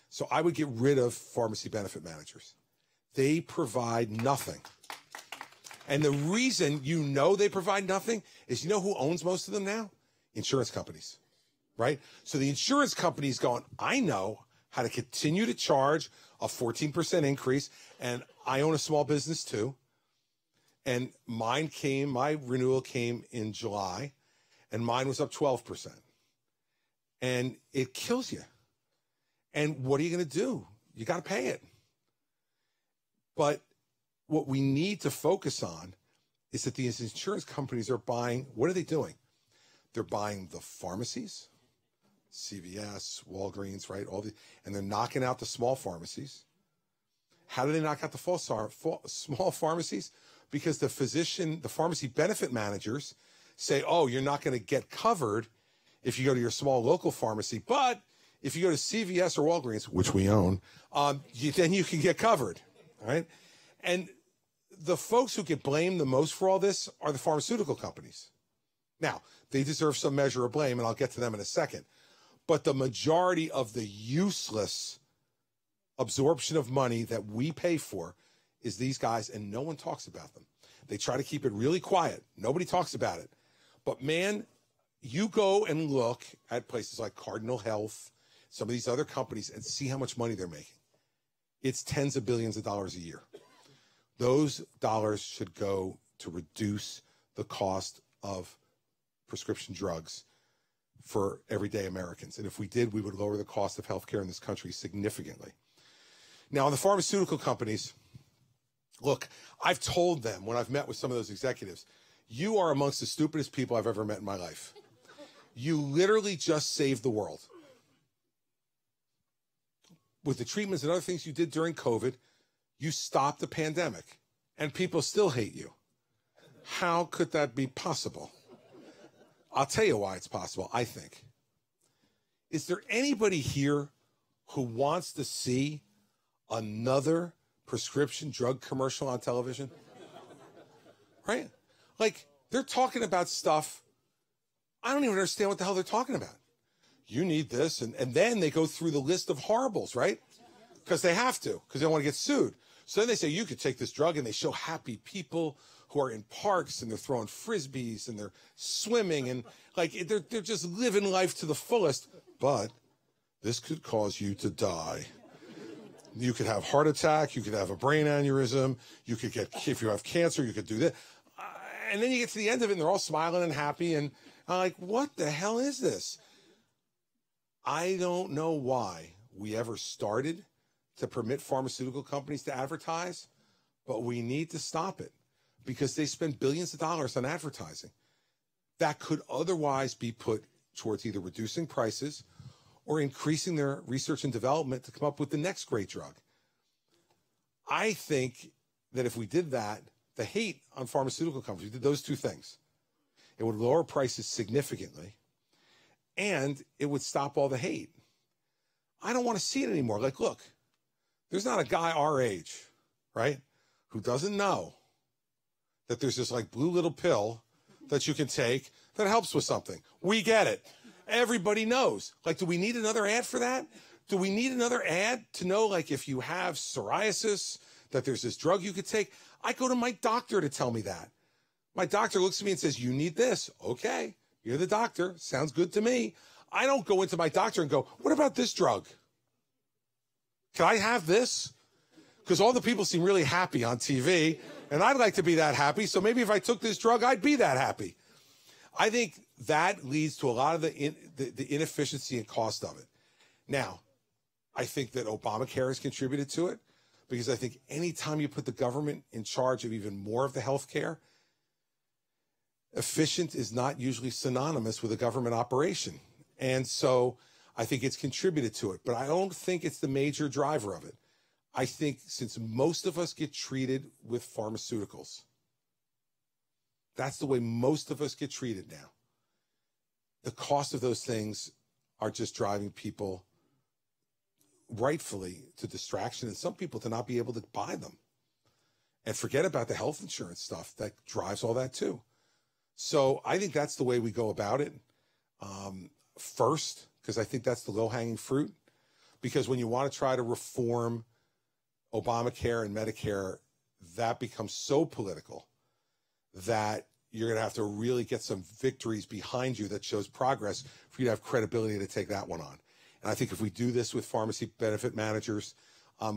So I would get rid of pharmacy benefit managers. They provide nothing. And the reason you know they provide nothing is, you know who owns most of them now? Insurance companies, right? So the insurance company's going, I know how to continue to charge a 14% increase, and I own a small business too. And my renewal came in July, and mine was up 12%. And it kills you. And what are you going to do? You got to pay it. But what we need to focus on is that these insurance companies are buying, what are they doing? They're buying the pharmacies, CVS, Walgreens, right? And they're knocking out the small pharmacies. How do they knock out the small pharmacies? Because the pharmacy benefit managers say, oh, you're not going to get covered if you go to your small local pharmacy. But if you go to CVS or Walgreens, which we own, then you can get covered, right? And the folks who get blamed the most for all this are the pharmaceutical companies. Now, they deserve some measure of blame, and I'll get to them in a second. But the majority of the useless absorption of money that we pay for is these guys, and no one talks about them. They try to keep it really quiet. Nobody talks about it. But, man, you go and look at places like Cardinal Health, some of these other companies, and see how much money they're making. It's tens of billions of dollars a year. Those dollars should go to reduce the cost of prescription drugs for everyday Americans. And if we did, we would lower the cost of healthcare in this country significantly. Now, the pharmaceutical companies, look, I've told them when I've met with some of those executives, you are amongst the stupidest people I've ever met in my life. You literally just saved the world. With the treatments and other things you did during COVID, you stopped the pandemic, and people still hate you. How could that be possible? I'll tell you why it's possible, I think. Is there anybody here who wants to see another prescription drug commercial on television? Right? Like, they're talking about stuff, I don't even understand what the hell they're talking about. You need this, and then they go through the list of horribles, right? Because they have to, because they don't want to get sued. So then they say, you could take this drug, and they show happy people who are in parks, and they're throwing frisbees, and they're swimming, and like they're just living life to the fullest. But this could cause you to die. You could have a heart attack, you could have a brain aneurysm, you could get, if you have cancer, you could do that. And then you get to the end of it, and they're all smiling and happy, and I'm like, what the hell is this? I don't know why we ever started to permit pharmaceutical companies to advertise, but we need to stop it because they spend billions of dollars on advertising that could otherwise be put towards either reducing prices or increasing their research and development to come up with the next great drug. I think that if we did that, the hate on pharmaceutical companies, we did those two things. It would lower prices significantly, and it would stop all the hate. I don't want to see it anymore. Like, look, there's not a guy our age, right, who doesn't know that there's this like blue little pill that you can take that helps with something. We get it. Everybody knows. Like, do we need another ad for that? Do we need another ad to know, like, if you have psoriasis, that there's this drug you could take? I go to my doctor to tell me that. My doctor looks at me and says, you need this. Okay, you're the doctor. Sounds good to me. I don't go into my doctor and go, what about this drug? Can I have this? Because all the people seem really happy on TV, and I'd like to be that happy, so maybe if I took this drug, I'd be that happy. I think that leads to a lot of the inefficiency and cost of it. Now, I think that Obamacare has contributed to it, because I think anytime you put the government in charge of even more of the health care, efficient is not usually synonymous with a government operation. And so I think it's contributed to it, but I don't think it's the major driver of it. I think since most of us get treated with pharmaceuticals, that's the way most of us get treated now. The cost of those things are just driving people rightfully to distraction, and some people to not be able to buy them. And forget about the health insurance stuff that drives all that too. So I think that's the way we go about it. First, because I think that's the low-hanging fruit. Because when you want to try to reform Obamacare and Medicare, that becomes so political that you're going to have to really get some victories behind you that shows progress for you to have credibility to take that one on. And I think if we do this with pharmacy benefit managers,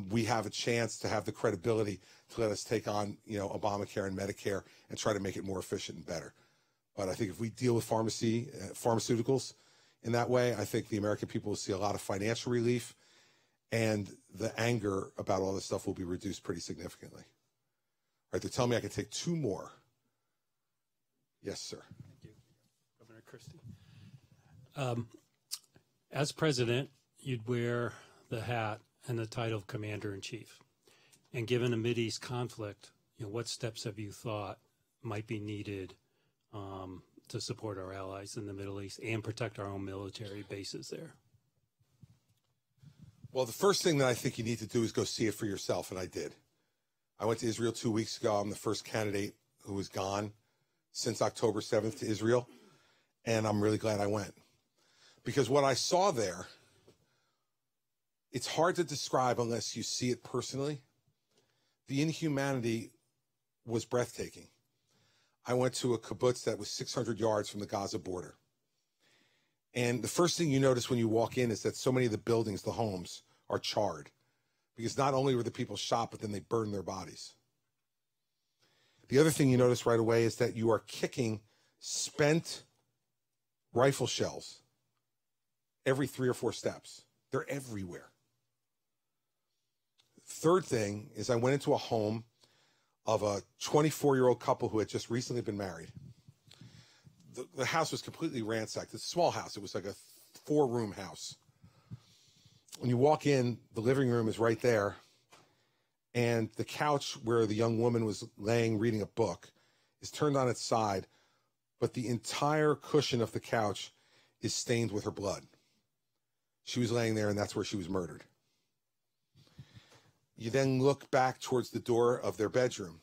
we have a chance to have the credibility to let us take on, Obamacare and Medicare and try to make it more efficient and better. But I think if we deal with pharmaceuticals in that way, I think the American people will see a lot of financial relief, and the anger about all this stuff will be reduced pretty significantly. All right, they're telling me I can take two more. Yes, sir. Thank you, Governor Christie. As president, you'd wear the hat and the title of commander-in-chief. And given a Mideast conflict, what steps have you thought might be needed to support our allies in the Middle East and protect our own military bases there? Well, the first thing that I think you need to do is go see it for yourself, and I did. I went to Israel 2 weeks ago. I'm the first candidate who was gone since October 7th to Israel, and I'm really glad I went. Because what I saw there, it's hard to describe unless you see it personally. The inhumanity was breathtaking. I went to a kibbutz that was 600 yards from the Gaza border. And the first thing you notice when you walk in is that so many of the buildings, the homes, are charred. Because not only were the people shot, but then they burned their bodies. The other thing you notice right away is that you are kicking spent rifle shells every 3 or 4 steps. They're everywhere. Third thing is I went into a home of a 24-year-old couple who had just recently been married. The house was completely ransacked. It's a small house. It was like a 4-room house. When you walk in, the living room is right there, and the couch where the young woman was laying reading a book is turned on its side, but the entire cushion of the couch is stained with her blood. She was laying there, and that's where she was murdered. You then look back towards the door of their bedroom,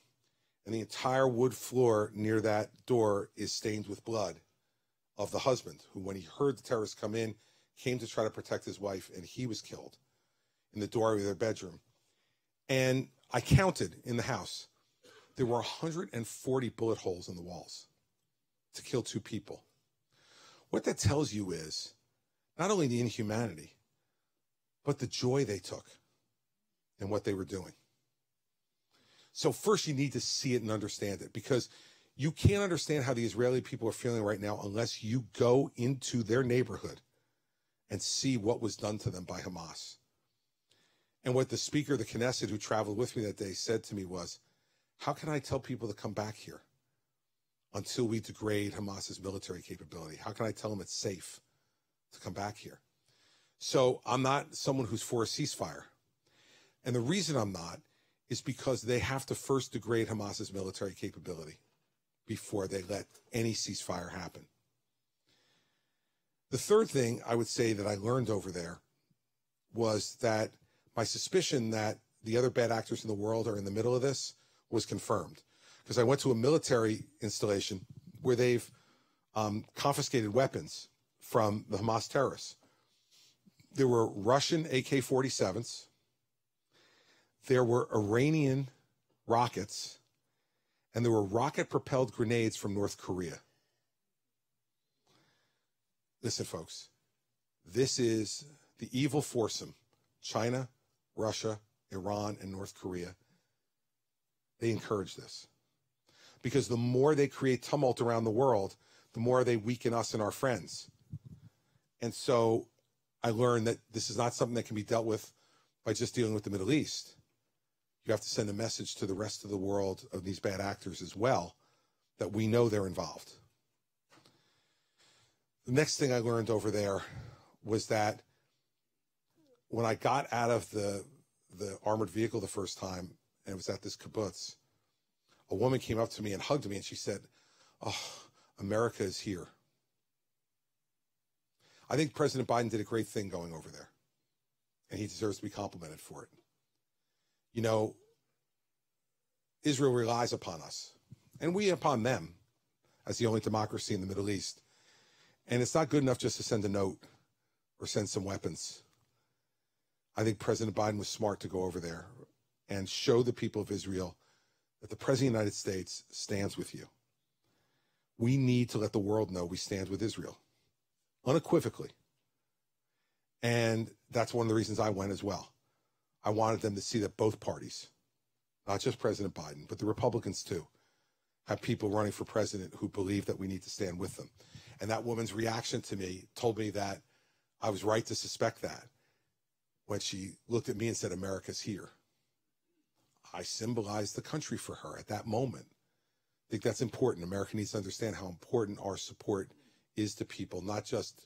and the entire wood floor near that door is stained with blood of the husband, who, when he heard the terrorists come in, came to try to protect his wife, and he was killed in the doorway of their bedroom. And I counted in the house. There were 140 bullet holes in the walls to kill 2 people. What that tells you is not only the inhumanity, but the joy they took in what they were doing. So first you need to see it and understand it, because you can't understand how the Israeli people are feeling right now unless you go into their neighborhood and see what was done to them by Hamas. And what the speaker of the Knesset, who traveled with me that day, said to me was, how can I tell people to come back here until we degrade Hamas's military capability? How can I tell them it's safe to come back here? So I'm not someone who's for a ceasefire. And the reason I'm not is because they have to first degrade Hamas's military capability before they let any ceasefire happen. The third thing I would say that I learned over there was that my suspicion that the other bad actors in the world are in the middle of this was confirmed. Because I went to a military installation where they've confiscated weapons from the Hamas terrorists. There were Russian AK-47s. There were Iranian rockets, and there were rocket-propelled grenades from North Korea. Listen, folks, this is the evil foursome: China, Russia, Iran, and North Korea. They encourage this. Because the more they create tumult around the world, the more they weaken us and our friends. And so I learned that this is not something that can be dealt with by just dealing with the Middle East. You have to send a message to the rest of the world of these bad actors as well, that we know they're involved. The next thing I learned over there was that when I got out of the armored vehicle the first time, and it was at this kibbutz, a woman came up to me and hugged me, and she said, "Oh, America is here." I think President Biden did a great thing going over there, and he deserves to be complimented for it. You know, Israel relies upon us, and we upon them, as the only democracy in the Middle East. And it's not good enough just to send a note or send some weapons. I think President Biden was smart to go over there and show the people of Israel that the President of the United States stands with you. We need to let the world know we stand with Israel, unequivocally. And that's one of the reasons I went as well. I wanted them to see that both parties, not just President Biden, but the Republicans too, have people running for president who believe that we need to stand with them. And that woman's reaction to me told me that I was right to suspect that when she looked at me and said, "America's here." I symbolized the country for her at that moment. I think that's important. America needs to understand how important our support is to people, not just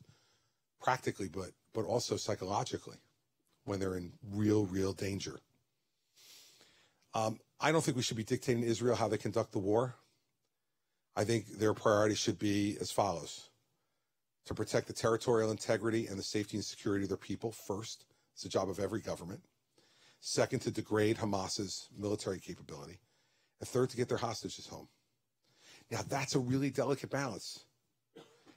practically, but but also psychologically when they're in real danger. I don't think we should be dictating to Israel how they conduct the war. I think their priorities should be as follows: to protect the territorial integrity and the safety and security of their people first. It's the job of every government. Second, to degrade Hamas's military capability. And third, to get their hostages home. Now, that's a really delicate balance.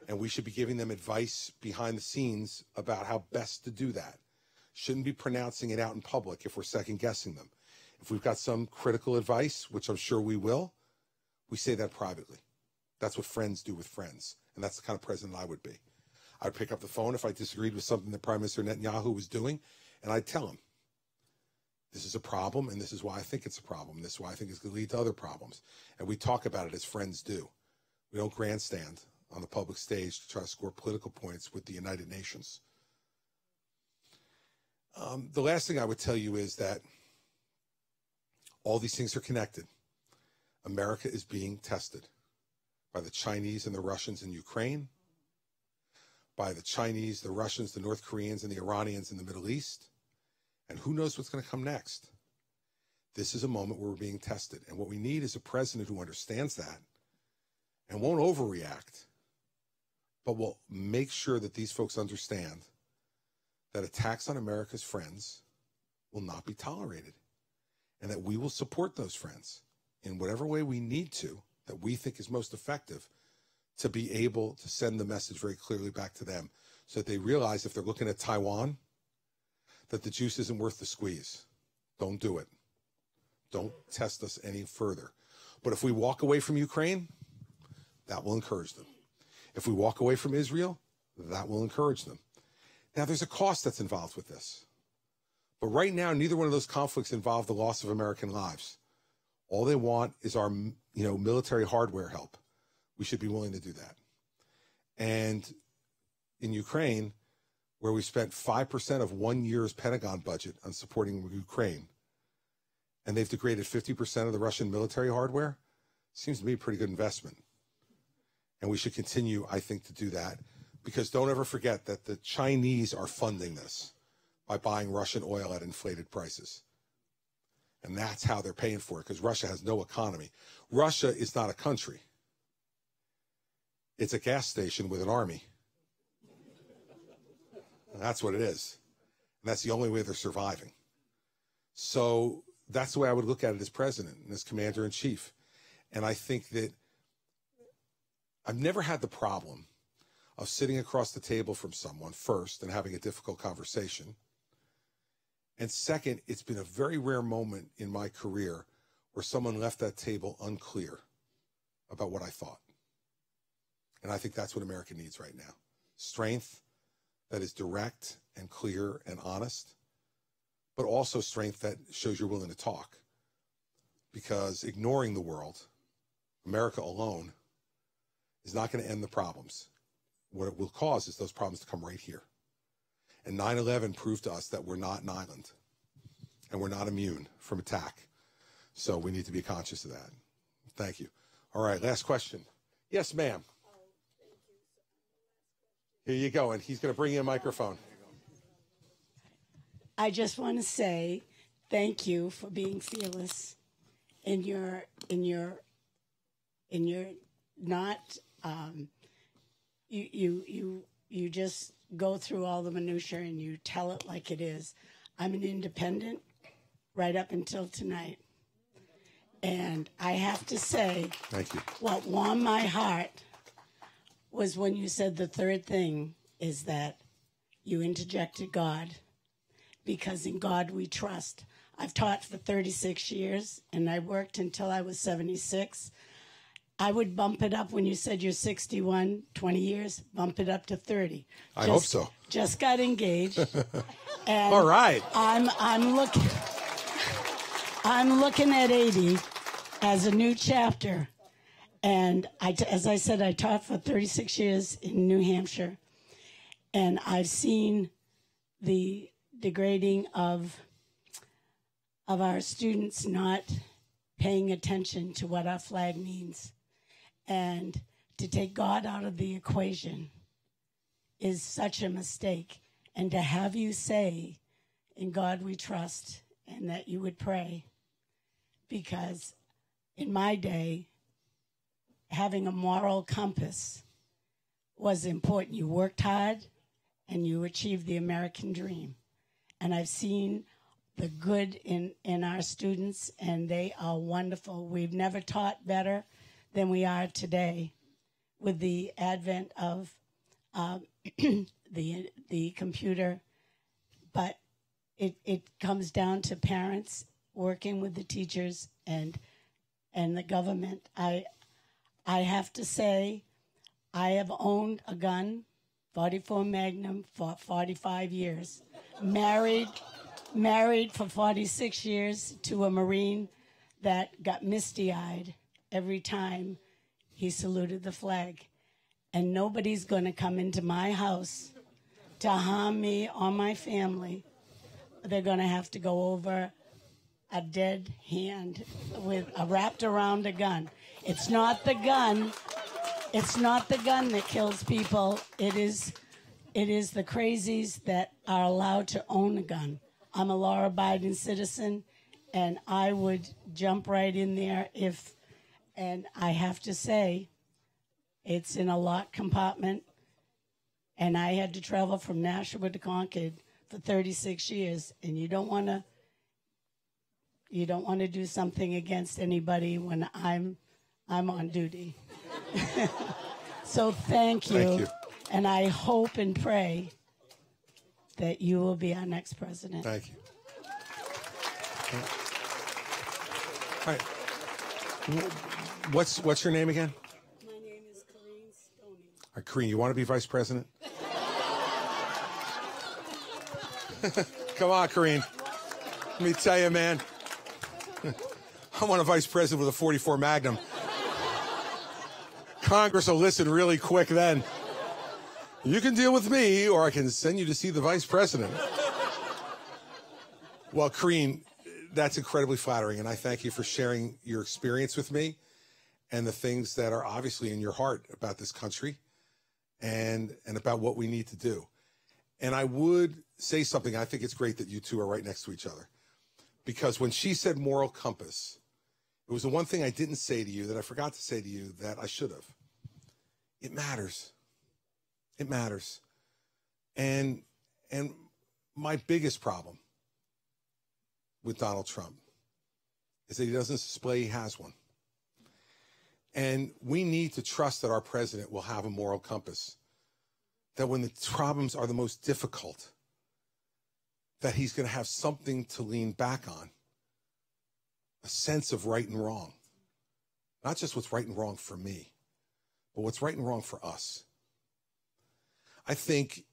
And we should be giving them advice behind the scenes about how best to do that. Shouldn't be pronouncing it out in public if we're second guessing them. If we've got some critical advice, which I'm sure we will, we say that privately. That's what friends do with friends. And that's the kind of president I would be. I'd pick up the phone if I disagreed with something that Prime Minister Netanyahu was doing, and I'd tell him, this is a problem, and this is why I think it's a problem. This is why I think it's going to lead to other problems. And we talk about it as friends do. We don't grandstand on the public stage to try to score political points with the United Nations. The last thing I would tell you is that all these things are connected. America is being tested by the Chinese and the Russians in Ukraine, by the Chinese, the Russians, the North Koreans, and the Iranians in the Middle East. And who knows what's going to come next? This is a moment where we're being tested. And what we need is a president who understands that and won't overreact, but will make sure that these folks understand that attacks on America's friends will not be tolerated, and that we will support those friends in whatever way we need to, that we think is most effective, to be able to send the message very clearly back to them so that they realize if they're looking at Taiwan, that the juice isn't worth the squeeze. Don't do it. Don't test us any further. But if we walk away from Ukraine, that will encourage them. If we walk away from Israel, that will encourage them. Now, there's a cost that's involved with this. But right now, neither one of those conflicts involve the loss of American lives. All they want is our, military hardware help. We should be willing to do that. And in Ukraine, where we spent 5% of 1 year's Pentagon budget on supporting Ukraine, and they've degraded 50% of the Russian military hardware, seems to be a pretty good investment. And we should continue, I think, to do that, because don't ever forget that the Chinese are funding this by buying Russian oil at inflated prices. And that's how they're paying for it, because Russia has no economy. Russia is not a country. It's a gas station with an army. And that's what it is. And that's the only way they're surviving. So that's the way I would look at it as president and as commander-in-chief. And I think that I've never had the problem of sitting across the table from someone, first, and having a difficult conversation. And second, it's been a very rare moment in my career where someone left that table unclear about what I thought. And I think that's what America needs right now. Strength that is direct and clear and honest, but also strength that shows you're willing to talk. Because ignoring the world, America alone, is not going to end the problems. What it will cause is those problems to come right here. And 9/11 proved to us that we're not an island, and we're not immune from attack. So we need to be conscious of that. Thank you. All right, last question. Yes, ma'am. Here you go, and he's going to bring you a microphone. I just want to say thank you for being fearless in your not you just go through all the minutia and you tell it like it is. I'm an independent right up until tonight. And I have to say, thank you. What warmed my heart was when you said the third thing is that you interjected God, because in God we trust. I've taught for 36 years, and I worked until I was 76. I would bump it up when you said you're 61, 20 years, bump it up to 30. I hope so. Just got engaged. And all right. I'm looking at 80 as a new chapter. And as I said, I taught for 36 years in New Hampshire. And I've seen the degrading of our students not paying attention to what our flag means. And to take God out of the equation is such a mistake. and to have you say, "In God we trust," and that you would pray. Because in my day, having a moral compass was important. You worked hard and you achieved the American dream. And I've seen the good in our students, and they are wonderful. We've never taught better than we are today with the advent of the computer. But it comes down to parents working with the teachers and the government. I have to say, I have owned a gun, 44 Magnum, for 45 years. Married for 46 years to a Marine that got misty-eyed every time he saluted the flag. And nobody's going to come into my house to harm me or my family. They're going to have to go over a dead hand with wrapped around a gun. It's not the gun. It's not the gun that kills people. It is the crazies that are allowed to own a gun. I'm a law-abiding citizen, and I would jump right in there and I have to say, it's in a locked compartment, and I had to travel from Nashua to Concord for 36 years, and you don't want to do something against anybody when I'm on duty. So thank you. Thank you. And I hope and pray that you will be our next president. Thank you. All right. What's your name again? My name is Corrine Stoney. All right, Corrine, you want to be vice president? Come on, Corrine. Let me tell you, man. I want a vice president with a 44 Magnum. Congress will listen really quick then. You can deal with me, or I can send you to see the vice president. Well, Corrine, that's incredibly flattering, and I thank you for sharing your experience with me and the things that are obviously in your heart about this country and about what we need to do. And I would say something. I think it's great that you two are right next to each other, because when she said moral compass, it was the one thing I didn't say to you that I forgot to say to you that I should have. It matters. It matters. And my biggest problem with Donald Trump is that he doesn't display he has one. And we need to trust that our president will have a moral compass, that when the problems are the most difficult, that he's going to have something to lean back on, a sense of right and wrong. Not just what's right and wrong for me, but what's right and wrong for us. I think,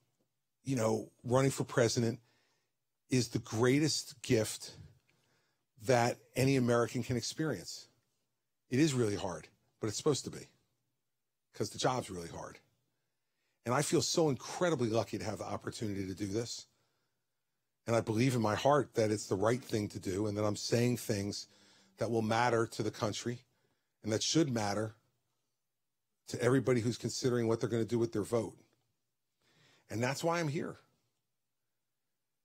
running for president is the greatest gift that any American can experience. It is really hard, but it's supposed to be, because the job's really hard. And I feel so incredibly lucky to have the opportunity to do this. And I believe in my heart that it's the right thing to do, and that I'm saying things that will matter to the country and that should matter to everybody who's considering what they're going to do with their vote. And that's why I'm here.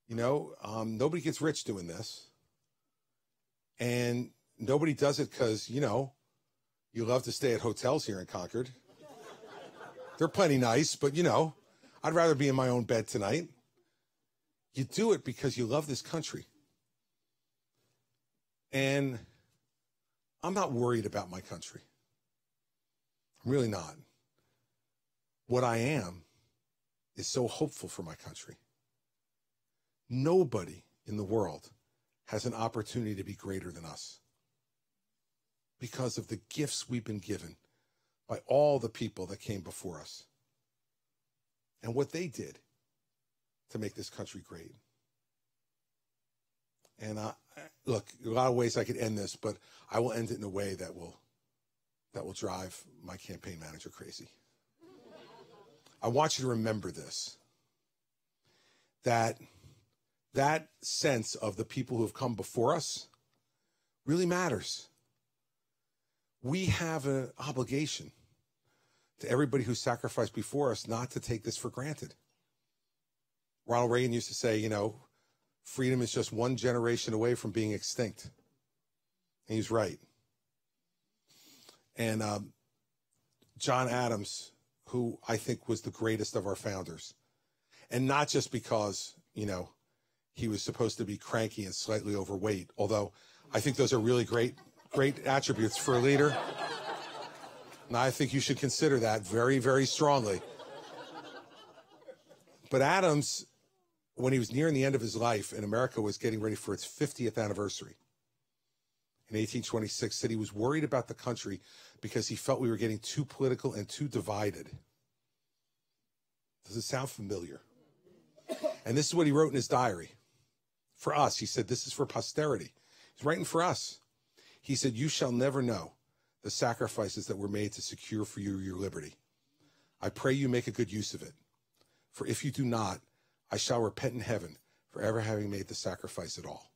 Nobody gets rich doing this. And nobody does it because, you love to stay at hotels here in Concord. They're plenty nice, but, I'd rather be in my own bed tonight. You do it because you love this country. And I'm not worried about my country. I'm really not. What I am is so hopeful for my country. Nobody in the world has an opportunity to be greater than us because of the gifts we've been given by all the people that came before us and what they did to make this country great. And look, a lot of ways I could end this, but I will end it in a way that will drive my campaign manager crazy. I want you to remember this, that sense of the people who have come before us really matters. We have an obligation to everybody who sacrificed before us not to take this for granted. Ronald Reagan used to say, you know, freedom is just one generation away from being extinct. And he's right. And John Adams, who I think was the greatest of our founders, and not just because, you know, he was supposed to be cranky and slightly overweight, although I think those are really great attributes for a leader. And I think you should consider that very, very strongly. But Adams, when he was nearing the end of his life and America was getting ready for its 50th anniversary in 1826, said he was worried about the country because he felt we were getting too political and too divided. Does it sound familiar? And this is what he wrote in his diary. For us, he said, this is for posterity. He's writing for us. He said, you shall never know the sacrifices that were made to secure for you your liberty. I pray you make a good use of it. For if you do not, I shall repent in heaven for ever having made the sacrifice at all.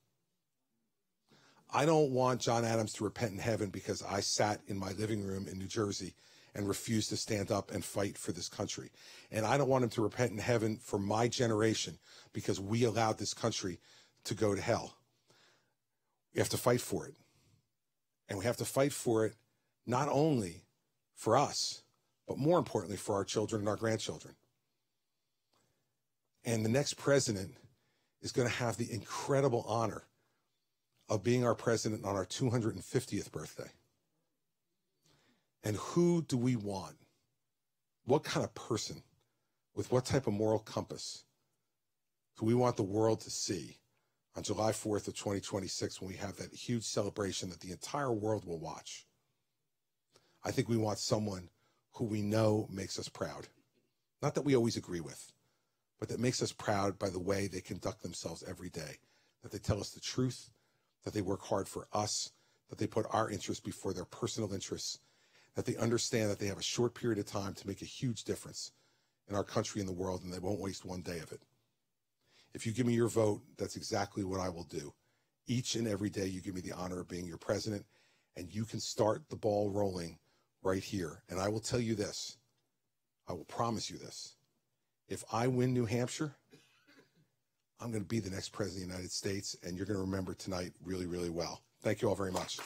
I don't want John Adams to repent in heaven because I sat in my living room in New Jersey and refused to stand up and fight for this country. And I don't want him to repent in heaven for my generation because we allowed this country to go to hell. We have to fight for it. And we have to fight for it not only for us, but more importantly for our children and our grandchildren. And the next president is going to have the incredible honor of being our president on our 250th birthday. And who do we want? What kind of person, with what type of moral compass, do we want the world to see on July 4th of 2026 when we have that huge celebration that the entire world will watch? I think we want someone who we know makes us proud. Not that we always agree with, but that makes us proud by the way they conduct themselves every day, that they tell us the truth, that they work hard for us, that they put our interests before their personal interests, that they understand that they have a short period of time to make a huge difference in our country and the world, and they won't waste one day of it. If you give me your vote, that's exactly what I will do. Each and every day you give me the honor of being your president, and you can start the ball rolling right here. And I will tell you this, I will promise you this. If I win New Hampshire, I'm going to be the next president of the United States, and you're going to remember tonight really, really well. Thank you all very much.